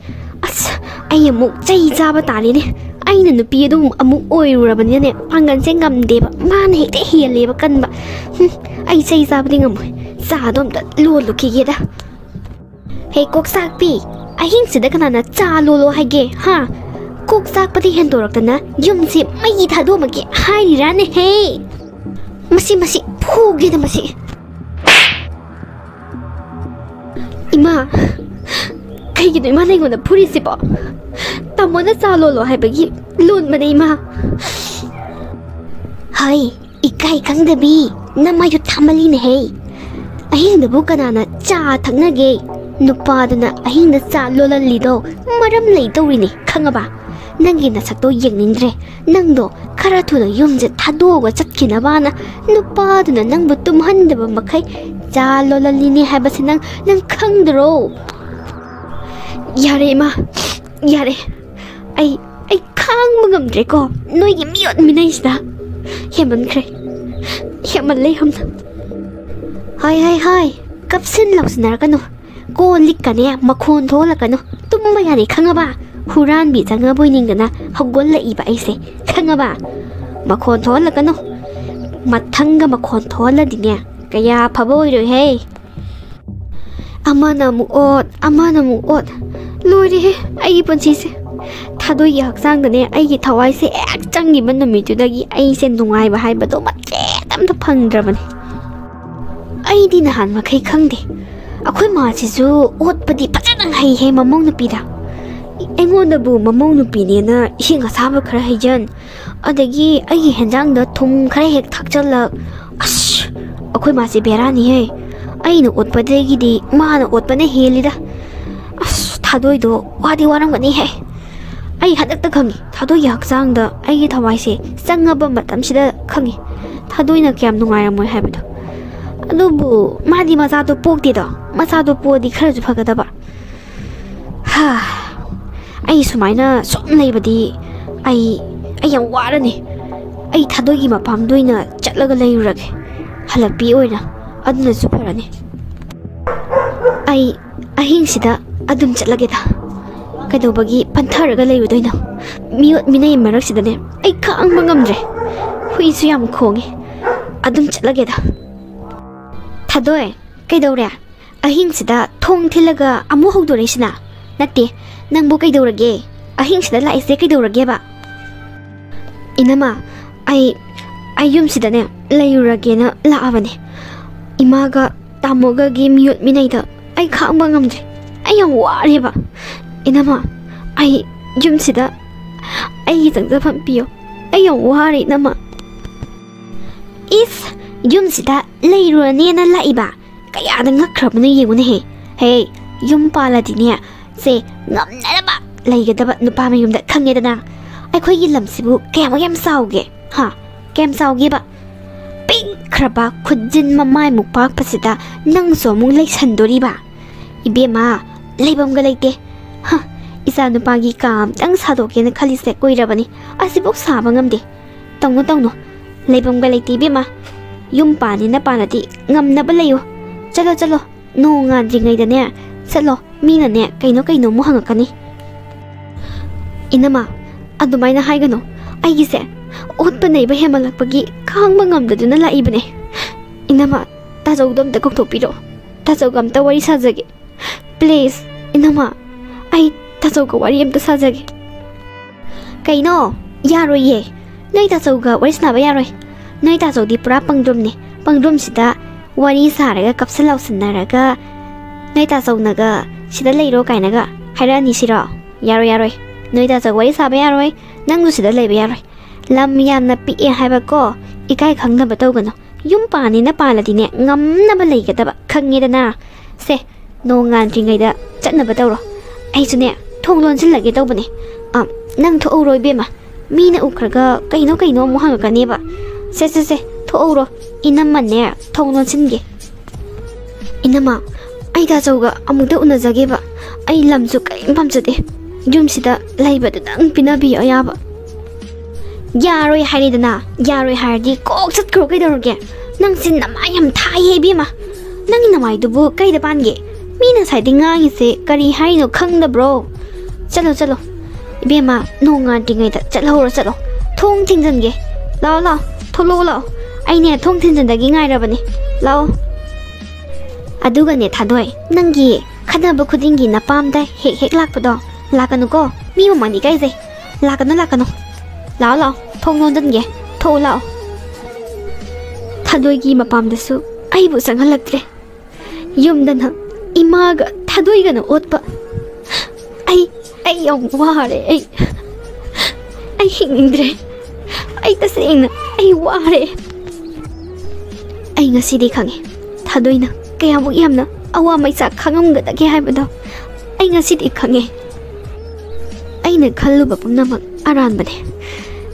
ꯑꯁ ꯑꯩ ꯑꯃꯨꯛ ꯆꯩ ꯆꯥꯕ ꯇꯥꯔꯦꯅꯦ ꯑꯩꯅ ꯅꯨꯄꯤ ꯑꯗꯨꯝ ꯑꯃꯨꯛ ꯑꯣꯏꯔꯨꯔꯕꯅꯤꯅꯅꯦ ꯄꯥꯡꯒꯜꯁꯦ ꯉꯝꯗꯦꯕ ꯃꯥꯅ ꯍꯦꯛꯇ ꯍꯦꯜꯂꯦꯕ ꯀꯟꯕ ꯑꯩ ꯆꯩ ꯆꯥꯕꯗꯤ ꯉꯝꯃꯣꯏ ꯆꯥꯗꯣ ꯑꯝꯇ ꯂꯣꯜꯂꯨꯈꯤꯒꯦꯗ ꯍꯦ ꯀꯣꯛ ꯆꯥꯛꯄꯤ ꯑꯍꯤꯡꯁꯤꯗ ꯀꯅꯥꯅ ꯆꯥ ꯂꯣꯜꯂꯣ ꯍꯥꯏꯒꯦ ꯍꯥ ꯀꯣꯛ ꯆꯥꯛꯄꯗꯤ ꯍꯦꯟꯗꯣꯔꯛꯇꯅ ꯌꯨꯝꯁꯦ ꯃꯩ ꯊꯥꯗꯣꯛꯑꯝꯃꯒꯦ ꯍꯥꯏꯔꯤꯔꯥꯅꯦ ꯍꯦ ꯃꯁꯤ ꯐꯨꯒꯦꯗ ꯃꯁꯤ 이마 그이기도 이마나 이거나 부리시버 따모나 짜로로 하이버기 론마네 이마 하이 이까이 강다비 나마유 타말리네 헤이 아hinda 부까나나 짜 탁나게 누빠드나 아hinda 짜 롤랄리도 마람 레이도리네 강아봐 nangi nasakto yengninre nangdo karatuna yumje thadoga chatkina bana nupaduna nangbu tumhandaba makai ja lolalini habase nang khangdro yare ma yare ai khang mangamdre ko noigi miot minaisda hemankhre hemanle hamna hai kapsin lausnar kanu ko likkane makhon tholakanu tumma yare khangaba huran bi changa boiningdana hogol la iba aise khangaba makhon tholakanu mathanga makhon tholadine kaya phaboi he amana mu ot lori he ai punchi se thadoi yak sang dane ai gi thawai se ek changi man mi tu dagi ai se nungai ba hai ba do mat ke tam ta phangdrabani ai di na han ma khai khangde akhoi ma si ju ot padi pachana hai he mamong na pida ꯑꯩꯉꯣꯟꯗꯕꯨ ꯃꯃꯧ ꯅꯨꯄꯤꯅꯦꯅ ꯏꯁꯤꯡ ꯑꯁꯥꯕ ꯈꯔ ꯍꯩꯖꯟ ꯑꯗꯒꯤ ꯑꯩꯒꯤ ꯍꯦꯟꯖꯥꯡꯗ ꯊꯨꯝ ꯈꯔ ꯍꯦꯛ ꯊꯥꯛꯆꯜꯂꯛ ꯑꯁ ꯑꯩꯈꯣꯏ ꯃꯥꯁꯦ ꯕꯦꯔꯥꯅꯤꯍꯦ ꯑꯩꯅ ꯑꯣꯠꯄꯗꯒꯤꯗꯤ ꯃꯥꯅ ꯑꯣꯠꯄꯅ ꯍꯦꯜꯂꯤꯗ ꯑꯁ ꯊꯥꯗꯣꯏꯗꯣ ꯋꯥꯗꯤ ꯋꯥꯔꯝꯒꯅꯤꯍꯦ ꯑꯩ ꯍꯟꯗꯛꯇ ꯈꯪꯉꯤ ꯊꯥꯗꯣꯏꯒꯤ ꯍꯛꯆꯥꯡꯗ ꯑꯩꯒꯤ ꯊꯋꯥꯏꯁꯦ ꯆꯪꯉꯕ ꯃꯇꯝꯁꯤꯗ ꯈꯪꯉꯤ ꯊꯥꯗꯣꯏꯅ ꯀꯌꯥꯝ ꯅꯨꯡꯉꯥꯏꯔꯝꯃꯣꯏ ꯍꯥꯏꯕꯗꯣ ꯑꯗꯨꯕꯨ ꯃꯥꯗꯤ ꯃꯆꯥꯗꯣ ꯄꯣꯛꯇꯦꯗꯣ ꯃꯆꯥꯗꯣ ꯄꯣꯛꯑꯗꯤ ꯈꯔꯁꯨ ꯐꯒꯗꯕ ꯍꯥ ꯑꯩ ꯁꯨꯃꯥꯏꯅ ꯁꯨꯝ ꯂꯩꯕꯗꯤ ꯑꯩ ꯌꯥꯝ ꯋꯥꯔꯅꯤ ꯑꯩ ꯊꯥꯗꯣꯏꯒꯤ ꯃꯄꯥꯝꯗ ꯑꯣꯏꯅ ꯆꯠꯂꯒ ꯂꯩꯔꯨꯔꯒꯦ ꯍꯜꯂꯛꯄꯤ ꯑꯣꯏꯅ ꯑꯗꯨꯅꯁꯨ ꯐꯔꯅꯤ ꯑꯩ ꯑꯍꯤꯡꯁꯤꯗ ꯑꯗꯨꯝ ꯆꯠꯂꯒꯦꯗ ꯀꯩꯗꯧꯕꯒꯤ ꯄꯟꯊꯔꯒ ꯂꯩꯔꯨꯗꯣꯏꯅꯣ ꯃꯤꯑꯣꯠ ꯃꯤꯅꯩ ꯃꯔꯛꯁꯤꯗꯅꯦ ꯑꯩ ꯈꯥꯡꯕ ꯉꯝꯗ꯭ꯔꯦ ꯍꯨꯏꯁꯨ ꯌꯥꯝ ꯈꯣꯡꯉꯦ ꯑꯗꯨꯝ ꯆꯠꯂꯒꯦꯗ ꯊꯥꯗꯣꯏ ꯀꯩꯗꯧꯔꯦ ꯑꯍꯤꯡꯁꯤꯗ ꯊꯣꯡ ꯊꯤꯜꯂꯒ ꯑꯃꯨꯛ ꯍꯧꯗꯣꯔꯛꯏꯁꯤꯅ ꯅꯠꯇꯦ ꯅꯪꯕꯨ ꯀꯩꯗꯧꯔꯒꯦ ꯑꯍꯤꯡꯁꯤꯗ ꯂꯥꯛꯏꯁꯦ ꯀꯩꯗꯧꯔꯒꯦꯕ ꯏꯅꯝꯃ ꯑꯩ ꯌꯨꯝꯁꯤꯗꯅꯦ ꯂꯩꯔꯨꯔꯒꯦꯅ ꯂꯥꯛꯑꯕꯅꯦ ꯏꯃꯥꯒ ꯇꯥꯃꯣꯒꯒꯤ ꯃꯤꯑꯣꯠ ꯃꯤꯅꯩꯗ ꯑꯩ ꯈꯥꯡꯕ ꯉꯝꯗ꯭ꯔꯦ ꯑꯩ ꯌꯥꯝ ꯋꯥꯔꯦꯕ 이놈아 아이 줌시다 아이 장자판 피요 아이 영화리 나마 이스 줌시다 레이루네나 라이바 까야는 ngakhrabna yengune he yumpaladinia se ngamnaba leigadaba nupa mayumda khangedana aikhoi gi lamsibu kayam sauge ha kem sauge ba pink ꯄꯥꯛꯈ꯭ꯔꯕ ꯈꯨꯠꯖꯤꯟ ꯃꯃꯥꯏꯃꯨꯛ ꯄꯥꯛꯄꯁꯤꯗ ꯅꯪꯁꯨ ꯑꯃꯨꯛ ꯂꯩꯁꯟꯗꯣꯔꯤꯕ ꯏꯕꯦꯝꯃ ꯂꯩꯕꯝꯒ ꯂꯩꯇꯦ ꯏꯆꯥ ꯅꯨꯄꯥꯒꯤ ꯀꯥ ꯑꯝꯇꯪ ꯁꯥꯗꯣꯛꯀꯦꯅ ꯈꯜꯂꯤꯁꯦ ꯀꯨꯏꯔꯕꯅꯤ ꯑꯁꯤꯐꯥꯎ ꯁꯥꯕ ꯉꯝꯗꯦ ꯇꯧꯅꯣ ꯂꯩꯕꯝꯒ ꯂꯩꯇꯦ ꯏꯕꯦꯝꯃ ꯌꯨꯝ ꯄꯥꯟꯅꯤꯅ ꯄꯥꯜꯂꯗꯤ ꯉꯝꯅꯕ ꯂꯩꯌꯨ ꯆꯠꯂꯣ ꯅꯣꯡ ꯉꯥꯟꯗ꯭ꯔꯤꯉꯩꯗꯅꯦ ꯆꯠꯂꯣ ꯃꯤꯅꯅꯦ ꯀꯩꯅꯣꯃꯨꯛ ꯍꯪꯉꯛꯀꯅꯤ ꯏꯅꯝꯃ ꯑꯗꯨꯃꯥꯏꯅ ꯍꯥꯏꯒꯅꯨ ꯑꯩꯒꯤꯁꯦ ꯑꯣꯠꯄ ꯅꯩꯕ ꯍꯦꯟꯃꯜꯂꯛꯄꯒꯤ ꯈꯥꯡꯕ ꯉꯝꯗꯗꯨꯅ ꯂꯥꯛꯏꯕꯅꯦ 이놈아 따져오도 엄다 꼭독비로 따져오가 엄다 와리 사자게 please 이놈아 아이 따져오가 와리 엄다 사자게 그이노 야로예 너희 따져오가 와리 스나바 야로이 너희 따져오디 뿌라 빵드롬네 빵드롬시다 와리 사라가 값을라우 쓴나라가 너희 따져오나가 시다 레이로 가이나가 하라니 싫어 야로이 너희 따져오 와리 사바 야로이 낭도 시다 레이바 야로이 lam yamna pi'e haiba ko ikai khangnaba tawgano yum pani na paladine ngamnaba leigadaba khangedana se no ngandringai da chatnaba tawro ai sune thonglon silage tawbane nang tho'uroi bema mina ukraga kaino mu hangakane ba se tho'uro inamma ne thonglon singe inama ai da jawga amuda unajage ba ai lamju kai pamjade yumsida laibadu dang pinabi ayaba 야로이 하리드나 야로이 하르디 꼭 ꯆꯠꯈ꯭ꯔꯣ ꯀꯩꯗꯧꯔꯒꯦ ꯅꯪꯁꯤ ꯅꯃꯥꯏ ꯌꯥꯝ ꯊꯥꯏꯌꯦ ꯏꯕꯦꯝꯃ ꯅꯪꯒꯤ ꯅꯃꯥꯏꯗꯨꯕꯨ ꯀꯩꯗ ꯄꯥꯟꯒꯦ ꯃꯤꯅ ꯉꯁꯥꯏꯗꯩ ꯉꯥꯡꯉꯤꯁꯦ ꯀꯔꯤ ꯍꯥꯏꯔꯤꯅꯣ ꯈꯪꯗꯕ꯭ꯔꯣ ꯆꯠꯂꯣ ꯏꯕꯦꯝꯃ ꯅꯣꯡ ꯉꯥꯟꯗ꯭ꯔꯤꯉꯩꯗ ꯆꯠꯍꯧꯔꯣ ꯊꯣꯡ ꯊꯤꯡꯖꯟꯒꯦ ꯂꯥꯛꯑꯣ ꯊꯣꯛꯂꯛꯑꯣ ꯂꯥꯛꯑꯣ ꯑꯩꯅꯦ ꯊꯣꯡ ꯊꯤꯡꯖꯟꯗꯒꯤ ꯉꯥꯏꯔꯕꯅꯦ ꯂꯥꯛꯑꯣ ꯑꯗꯨꯒꯅꯦ ꯊꯥꯗꯣꯏ ꯅꯪꯒꯤ ꯈꯠꯅꯕ ꯈꯨꯗꯤꯡꯒꯤ ꯅꯄꯥꯝꯗ ꯍꯦꯛ ꯂꯥꯛꯄꯗꯣ ꯂꯥꯛꯀꯅꯨꯀꯣ ꯃꯤ ꯃꯃꯥꯡꯗꯤ ꯏꯀꯥꯏꯖꯩ ꯂꯥꯛꯀꯅꯨ ꯂꯥꯛꯑꯣ ꯊꯣꯡ ꯂꯣꯟꯖꯟꯒꯦ ꯊꯣꯛꯎ ꯂꯥꯛꯑꯣ ꯊꯥꯗꯣꯏꯒꯤ ꯃꯄꯥꯝꯗꯁꯨ ꯑꯩꯕꯨ ꯆꯪꯍꯜꯂꯛꯇ꯭ꯔꯦ ꯌꯨꯝꯗꯅ 이마가 타도이가는 옷봐 아이 영화래 아이 힘들어 아이 따스잉나 아이 와래 아이 ngasi디 강해 타도이나 kayamuk yamna awa mai sa khangamgadage haibado ai ngasidi khange aina khalluba pumnamak aranbane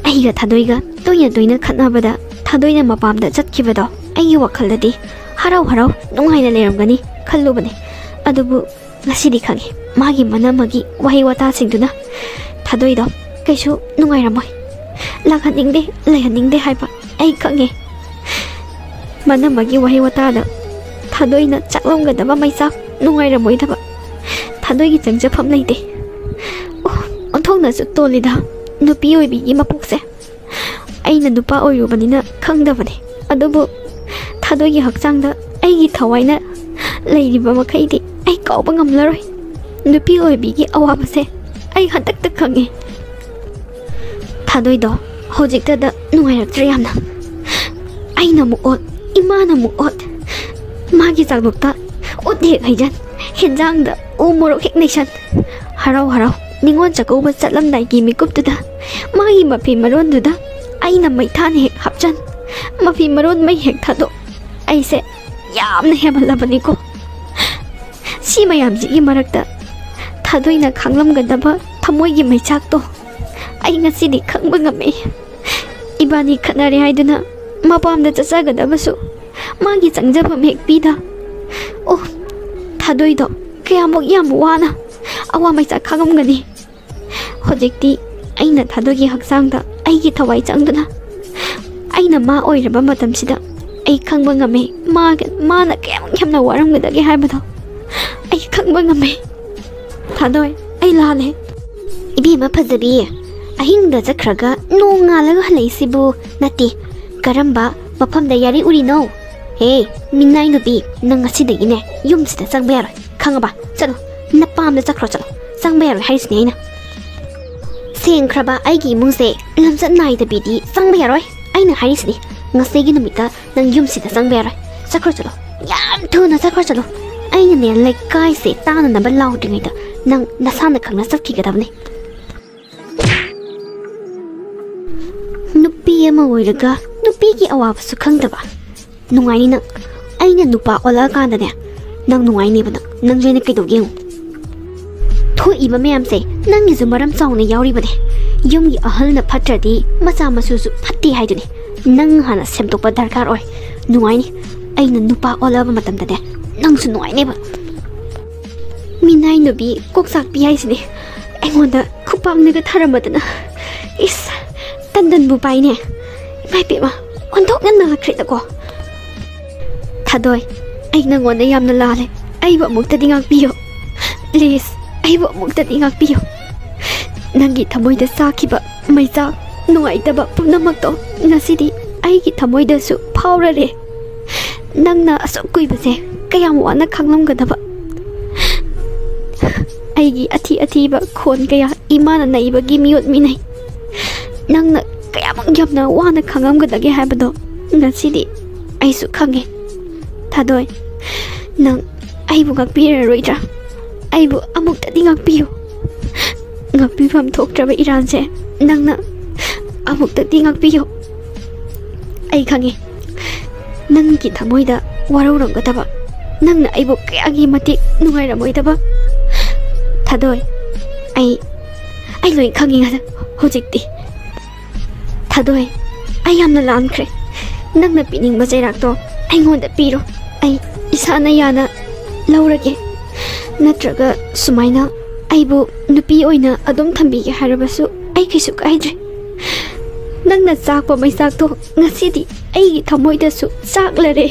aiga thadoiga toina khatnabada thadoina mapamda chatkibado ai wakhaladi harau nungaina leramgani khallubane adubu ngasidi khange magi manamagi wahi wata singduna thadoido kaisu nungairamoi lakhaningde lehaningde haiba ai khange manamagi wahi wata da 타도이나 짝롱가다바 마이삭 농아이라 모이다바 타도이기 정접함 레이데 온통나서 똘리다 누피 오이비기 마폭세 아이나 누파 오이루바니나 캉다바네 아두부 타도이기 학장다 아이기 타와이나 레이리바 마카이디 아이 까우바 ngamlaroy 누피 오이비기 아와바세 아이 한딱딱 캉게 타도이도 호직다다 농아이락트리 얌나 아이나 무엇 이마나 무엇 마기 작록다 옷 해가이잔 현장다 오모로 핵내션 하라우 닝원 자고바 짤람다이기 미급두다 마기 마피 마론두다 아이나 마이탄 핵 합잔 마피 마론 마이 핵 타도 아이세 얌나 해발라바니고 시마얌지기 마락다 타도이나 강람가다바 타모이기 마이착도 아이 ngasi디 캉방가메 이바니 카나리 하이드나 마밤다 짜짜가다바수 마기 장접함 핵비다 오 타도이도 그야목 야무와나 아와 마이자 카감가니 호직디 아이나 타도기 학상다 아이기 타와이 짱두나 아이나 마 오이르바 마tam시다 아이 캉방가메 마나 그야목 얌나 와람가다게 하이바도 아이 캉방가메 타도이 아이 라레 이비마 파자비 아힝다 자크라가 농알라가 할레이시부 나티 가람바 마팜다 야리 우리노 Hey, minai nubi, nang ngasi dagi ne, yum sida sang bayar, kanga ba, chalo, napam da chakro chalo, sang bayar haris ne ina. Seng kraba aigi mung se, lamsat nai da bidi, sang bayar oi, aina haris ne, ngasi gi numita, nang yum sida sang bayar oi, chakro chalo, yam tu na chakro chalo, aina ne lai kai se tana na ba lau dingai da, nang nasana kang na sakki gadab ne. Nupi ama oiraga, nupi gi awab su kang da ba. Nungai nang aina nupa ola kanda ne nang nungai ne bana nang jene kaidoge thoi iba meyam se nang izu maram chauna yauri bane yumgi ahal na phatradi macha masusu phatti haidune nang hana semtokpa darkar oi ꯅꯨꯡꯉꯥꯏꯅꯤ ꯑꯩꯅ ꯅꯨꯄꯥ ꯑꯣꯜꯂꯕ ꯃꯇꯝꯗꯅꯦ ꯅꯪꯁꯨ ꯅꯨꯡꯉꯥꯏꯅꯦꯕ ꯃꯤꯅꯥꯏ ꯅꯨꯄꯤ ꯀꯣꯛꯆꯥꯛꯄꯤ ꯍꯥꯏꯁꯤꯅꯦ ꯑꯩꯉꯣꯟꯗ ꯈꯨꯄꯥꯛꯅꯒ ꯊꯥꯔꯝꯕꯗꯅ ꯏꯁ ꯇꯟꯗꯟꯕꯨ ꯄꯥꯏꯅꯦ ꯏꯃꯥꯏꯄꯦꯝꯃ ꯑꯣꯟꯊꯣꯛꯅ ꯅꯥꯈ꯭ꯔꯦꯗꯀꯣ ꯊꯥꯗꯣꯏ ꯑꯩ ꯅꯪꯉꯣꯟꯗ ꯌꯥꯝꯅ ꯂꯥꯜꯂꯦ ꯑꯩꯕꯨ ꯑꯃꯨꯛꯇꯗꯤ ꯉꯥꯛꯄꯤꯌꯨ ꯄ꯭ꯂꯤꯖ ꯑꯩꯕꯨ ꯑꯃꯨꯛꯇꯗꯤ ꯉꯥꯛꯄꯤꯌꯨ ꯅꯪꯒꯤ ꯊꯃꯣꯏꯗ ꯆꯥꯈꯤꯕ ꯃꯩꯆꯥꯛ ꯅꯨꯡꯉꯥꯏꯇꯕ ꯄꯨꯝꯅꯃꯛꯇꯣ ꯉꯁꯤꯗꯤ ꯑꯩꯒꯤ ꯊꯃꯣꯏꯗꯁꯨ ꯐꯥꯎꯔꯔꯦ ꯅꯪꯅ ꯑꯁꯨꯛ ꯀꯨꯏꯕꯁꯦ ꯀꯌꯥꯝ ꯋꯥꯅ ꯈꯪꯂꯝꯒꯗꯕ ꯑꯩꯒꯤ ꯑꯊꯤ ꯑꯊꯤꯕ ꯈꯣꯟ kaya ꯏꯃꯥꯅ ꯅꯩꯕꯒꯤ ꯃꯤꯑꯣꯠ ꯃꯤꯅꯩ ꯅꯪꯅ ꯀꯌꯥꯃꯨꯛ ꯌꯥꯝꯅ ꯋꯥꯅ ꯈꯪꯂꯝꯒꯗꯒꯦ ꯍꯥꯏꯕꯗꯣ ꯉꯁꯤꯗꯤ ꯑꯩꯁꯨ ꯈꯪꯉꯦ ꯊꯥꯗꯣꯏ ꯅꯪ ꯑꯩꯕꯨ ꯉꯥꯛꯄꯤꯔꯔꯣꯏꯗ꯭ꯔꯥ ꯑꯩꯕꯨ ꯑꯃꯨꯛꯇꯗꯤ ꯉꯥꯛꯄꯤꯌꯨ ngakpifam thoktraba iranse nangna amuktadi ngakpiyo ai khangi nangki thamoida warauramgadaba nangna aibu kayagi matik nungairamodaba thadoi ai loi khangi ngada hojikti thadoi ai yamna lankhre nangna piningba jairakto aingonda piro ai isana yana laurage natraga sumaina aibu nupi oina adom thambige harabasu ai kisu kaidre nangna chakpa maisak to ngasidi aigi thamoida su chaklare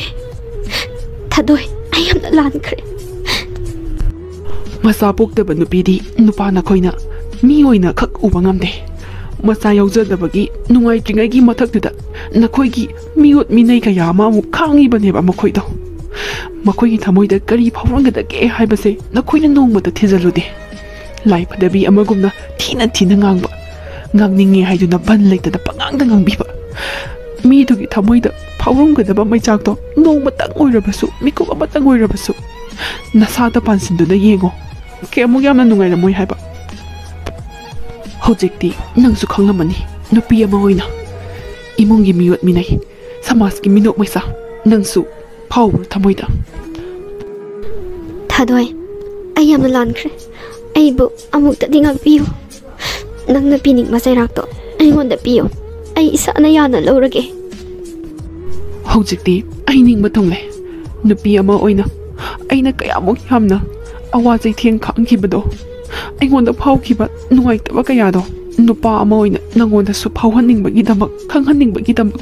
thadoi ai amna lankhre masa pokdaba nupidi nupa na khoina mi oina khak uba ngamde masa yaujadabagi nungai tringai gi mathaktuda nakhoigi miot minai kaya ma mu khangi baneba makhoido makhoigi thamoida kari phawrangadage haibase nakhoina nongmata thijalude lai padabi amagumna thina ngangba ngangningi haiduna ban leitada pangangda ngangbiba mi dugi thamoida phawrumgadaba maichakto nongmatang oirabasu mikup amatang oirabasu nasada pansinduna yengo kemu yamna nungairamoi haiba hojikti nangsu khanglamani nupi ama oina imungi miot minai samaski minok maisa nangsu phawru thamoida thadoi ayamna lankhre aibu amuktadi ngakpiyo nangna pining masairakto aingonda piyo ai isana yana laurage hojikti ai ningba thongle nupi ama oina aina kayamuk yamna awajai thieng khangkibado aingonda phawkiba nungaitaba kayado nupa ama oina nangonda su phawhanningbagi damak khanghanningbagi damak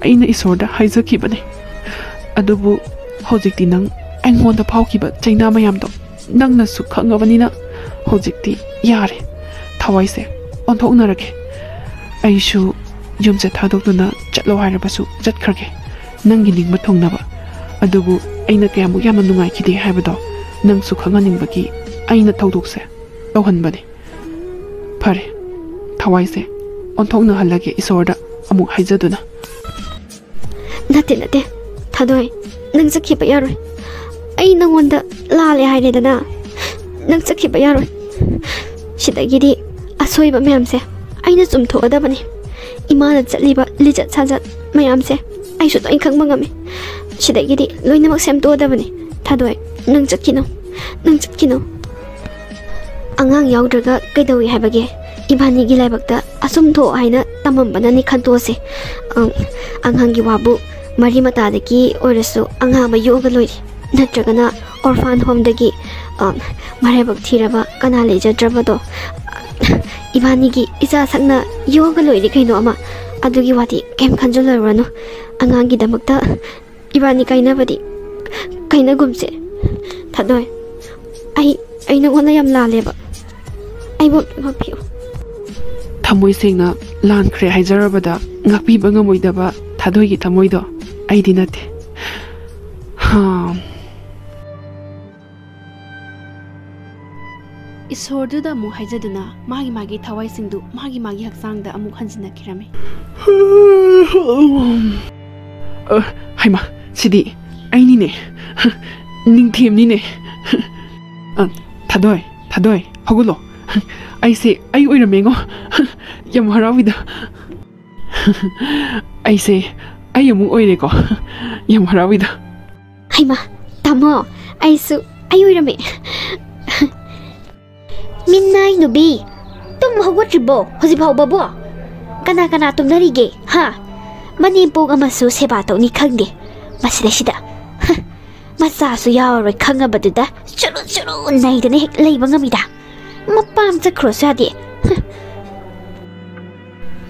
aina isorda haijakibane adubu hojikti nang aingonda phawkiba chaina mayamdo nangna su khangabanina hojikti yare thawaise onthoknarage aishu yumse thadokduna chatlo hairabasu chatkrage nangi ningba thongnaba adubu aina kayamu yamna nungai khide haibado nangsu khanganingbagi aina thawdokse tawhanbani phare thawaise onthokna halage isorda amuk haijaduna nate thadoi nang sakhiba yaroi ai nangonda lale hairedana nang sakhiba yaroi sidagidi asoiba mayamse aina chumthoadabani imana chaliba lijat sajat mayamse ai su toin khangba ngame sidagidi loinamak semtodabani thadoi nang chatkino angang yaudраga kaidawi haibage ibani gi laibakta asum tho haina tamambana ni khantose anghangi wabu mari mata dagi orasu anga ma yoga loi natragana orphan home dagi marebak thiraba kana lejadrabado ibani gi isa sakna yoga loi ri kaino ama adugi wati kem khanjularano angangi damakta ibani kainabadi kainagumse thadoi ai nangona yam laleba ai bo ngapio thamoi sengna lankhre haijarabada ngakpiba ngamoidaba thadoigi thamoido aidi nate ha isorduda mu haijaduna magi thawai singdu magi haksangda amuk hanjina kirame haima sidi aini ne ningthemni ne thadoi hogulo aise ai oiramengo yam harawida aise ai amu oireko yam harawida haima tamo aisu ai oirame Minai nubi tum hawatриbo hojibau babo kana tumnarige ha mani pog amasu seba tawni khangde ꯃꯁꯤꯗꯩꯁꯤꯗ ꯃꯆꯥꯁꯨ ꯌꯥꯎꯔꯔꯣꯏ ꯈꯪꯉꯕꯗꯨꯗ ꯆꯨꯔꯨ ꯆꯨꯔꯨ ꯅꯩꯗꯅ ꯍꯦꯛ ꯂꯩꯕ ꯉꯝꯃꯤꯗ ꯃꯄꯥꯝ ꯆꯠꯈ꯭ꯔꯣꯁꯨ ꯌꯥꯗꯦ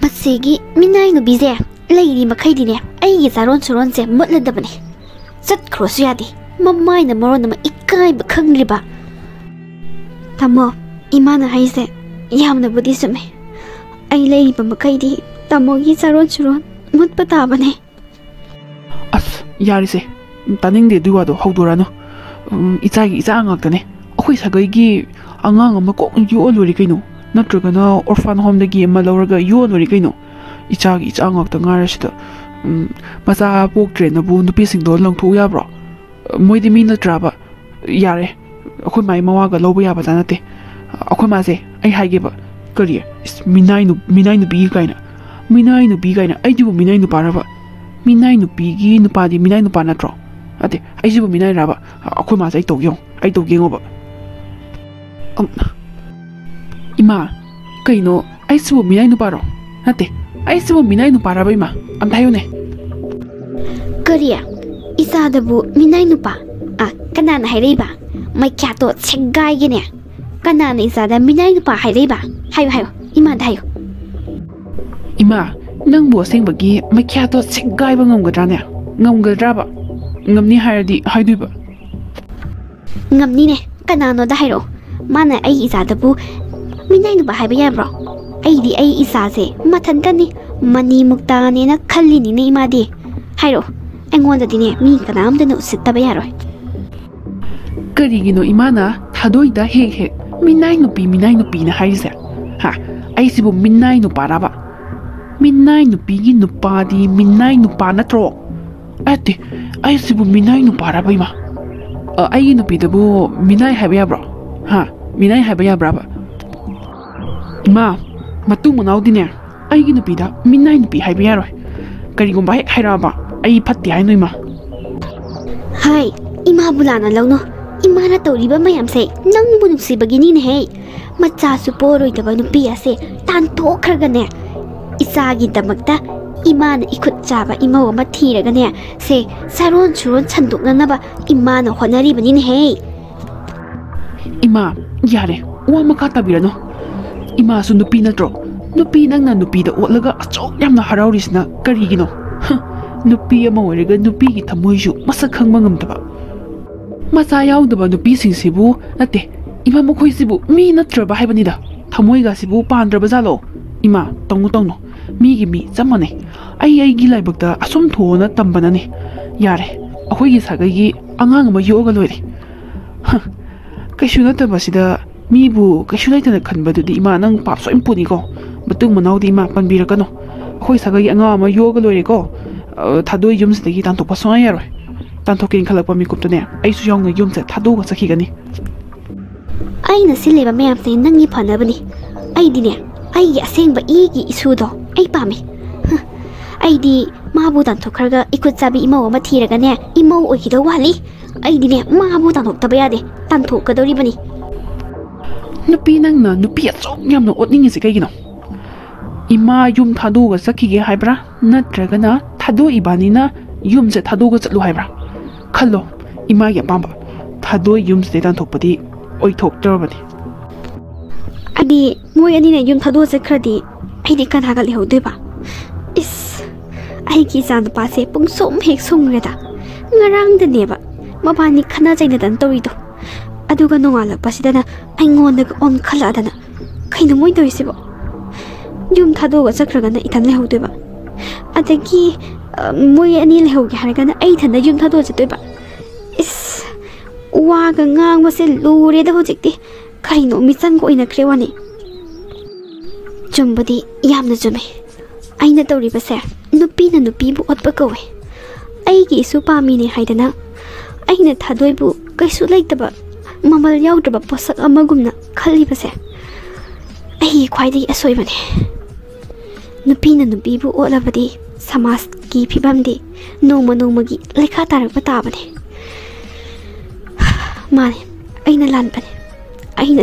ꯃꯁꯤꯒꯤ ꯃꯤꯅꯥꯏ ꯅꯨꯄꯤꯁꯦ ꯂꯩꯔꯤ ꯃꯈꯩꯗꯤꯅꯦ ꯑꯩꯒꯤ ꯆꯥꯔꯣꯟ ꯁꯨꯔꯣꯟꯁꯦ ꯃꯨꯠꯂꯗꯕꯅꯦ ꯆꯠꯈ꯭ꯔꯣꯁꯨ ꯌꯥꯗꯦ ꯃꯃꯥꯏꯅ ꯃꯔꯣꯟ ꯑꯃ ꯏꯀꯥꯏꯕ ꯈꯪꯂꯤꯕ ꯇꯥꯃꯣ ꯏꯃꯥꯅ ꯍꯥꯏꯁꯦ ꯌꯥꯝꯅꯕꯨꯗꯤ ꯆꯨꯝꯃꯦ ꯑꯩ ꯂꯩꯔꯤꯕ ꯃꯈꯩꯗꯤ ꯇꯥꯃꯣꯒꯤ ꯆꯥꯔꯣꯟ ꯁꯨꯔꯣꯟ ꯃꯨꯠꯄ ꯇꯥꯕꯅꯦ ꯑꯁ ꯌꯥꯔꯤꯁꯦ ꯇꯥꯅꯤꯡꯗꯦ ꯑꯗꯨꯏ ꯋꯥꯗꯣ ꯍꯧꯗꯣꯔꯥꯅꯨ ꯏꯆꯥꯒꯤ ꯏꯆꯥ ꯉꯥꯛꯇꯅꯦ ꯑꯩꯈꯣꯏ ꯁꯥꯒꯩꯒꯤ ꯑꯉꯥꯡ ꯑꯃ ꯀꯣꯛ ꯌꯣꯛꯑ ꯂꯣꯏꯔꯦ ꯀꯩꯅꯣ ꯅꯠꯇ꯭ꯔꯒꯅ ꯑꯣꯔꯐꯥꯟ ꯍꯣꯝꯗꯒꯤ ꯑꯃ ꯂꯧꯔꯒ ꯌꯣꯛꯑ ꯂꯣꯏꯔꯦ ꯀꯩꯅꯣ 이자기 이자 ngakta ngarasida maza poktre na bu nupi sing do langthu yabro moidi mi na traba yare akhoi mai mawa ga lobu yaba janate akhoi ma se ai haige ba kari minai nu bi kaina ai ju minai nu paraba minai nu pi gi nu pa di minai nu pa na tro ate ai ju minai raba akhoi ma sai to gyong ba ima kaino ai su minai nu paro ate ai su minai nu paraba ima am thayo ne kariya isadabu minai nu pa kanana haireba mai kya to chegai gi ne kanana isada minai nu pa haireba hayo ima da hayo ima nang bo seng bagi mai kya to chegai ba ngamgadra ne ngamgadra ba ngamni hairdi haiduba ngamni ne kanano da hairo mana ai isadabu minai nu ba haiba yabro ai isa se mathantani mani muktane na khallini ne imadi hairo engonda dine mi kanam da no sittaba yaroi karigino imana thadoida he minai nu pi na haise ha ai sibu minai nu paraba minai nu pi gi nu pa di minai nu pa na tro ate ai sibu minai nu paraba ima ai nu pi dabu minai haiba yabro ha minai haiba yabra ba ima matu munau dine ai gi nu pi da minai nu pi haiba yaroi karigomba hairaba ai phatti hai noima hai ima bulana launo imana tawriba mayam se nang bu nuksi bagini ne he macha su poroi da banu pi ase tan to kharga ne isa gi damakta imana ikut chaba imo ma thiraga ne se saron churon chanduk na ba imana honari bani ne he ima yare wa maka tabirano ima su nupi na tro nupi nang na nupi da otlaga achok yamna haraurisna karigino nupi ama oirega nupi gi thamoisu masak khangma ngamtaba macha yaudaba nupi singsibu nate ima mokhoi sibu mi natraba haibanida thamoi ga sibu pandraba jalo ima tongno mi gi mi chamane ai gi laibakta asum thona tambanani yare akhoi gi sagai gi angang ma yoga loire kaishu nataba sida mi bu kaishu laitana khanbadu di ima nang pap so impuni ko batung manau di ima panbirakano akhoi sagai anga ma yoga loire ko thadoi yumsidagi tanthokpa songa yaroi tanthokkin khalakpa mikuptane aisu yongna yumse thadoga sakhigani aina sileba mayam se nangi phanabani aidine ai asengba igi isudo ai pame aidi mabu tanthokharga ikut chabi imo ma thiraga ne imo oikido wali aidine mabu tanthokta bayade tanthokadori bani nupi nangna nupi achok yamna otningi se kaigino ima yum thadoga sakhige haibra natragana thado ibanina yumse thadoga chatlu haibra khallo ima ya pamba thado yumse dan thokpadi oi thok torabani adi moi ani ne yum thado sakhradi aidi kana ga lehode ba is ai ki san pa se pung som hek song reda ngarang de ne ba mabani khana jaina dan tori do aduga nongala pasidana aingon da on khala dana kaino moi doisi ba yum thado ga sakhraga na itan lehode ba adagi moi ani lehoge haragana ai thana yum thado jatoi ba is waga ngang ma se lure da hojikti kaino mi chan ko ina krewani chumbadi yamna jume aina tori ba se nupi na nupi bu otpa kowe ai gi su pa mi ne haidana aina thadoi bu kaisu laitaba mamal yaudaba posak amagumna khali ba se ai khwaidai asoi bane nupi na nupi bu olabadi samas ki phibamdi noma gi lekha tarakpa tabane mane aina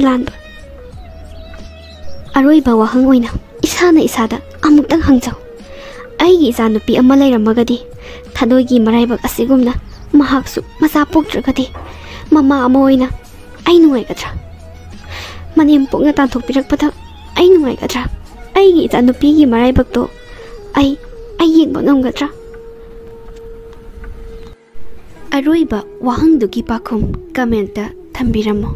lanba aroi ba wahang oina isana isada amuktang hangjaw ai gi isa nupi ama lairamagadi ꯊꯥꯗꯣꯏꯒꯤ ꯃꯔꯥꯏꯕꯛ ꯑꯁꯤꯒꯨꯝꯅ ꯃꯍꯥꯛꯁꯨ ꯃꯆꯥ ꯄꯣꯛꯇ꯭ꯔꯒꯗꯤ ꯃꯃꯥ ꯑꯃ ꯑꯣꯏꯅ ꯑꯩ ꯅꯨꯡꯉꯥꯏꯒꯗ꯭ꯔꯥ? ꯃꯅꯦꯝ ꯄꯣꯛꯅ ꯇꯥꯟꯊꯣꯛꯄꯤꯔꯛꯄꯗ ꯑꯩ ꯅꯨꯡꯉꯥꯏꯒꯗ꯭ꯔꯥ? ꯑꯩꯒꯤ ꯏꯆꯥꯅꯨꯄꯤꯒꯤ ꯃꯔꯥꯏꯕꯛꯇꯣ ꯑꯩ ꯌꯦꯡꯕ ꯉꯝꯒꯗ꯭ꯔꯥ? ꯑꯔꯣꯏꯕ ꯋꯥꯍꯪꯗꯨꯒꯤ ꯄꯥꯎꯈꯨꯝ ꯀꯃꯦꯟꯇ ꯊꯝꯕꯤꯔꯝꯃꯨ꯫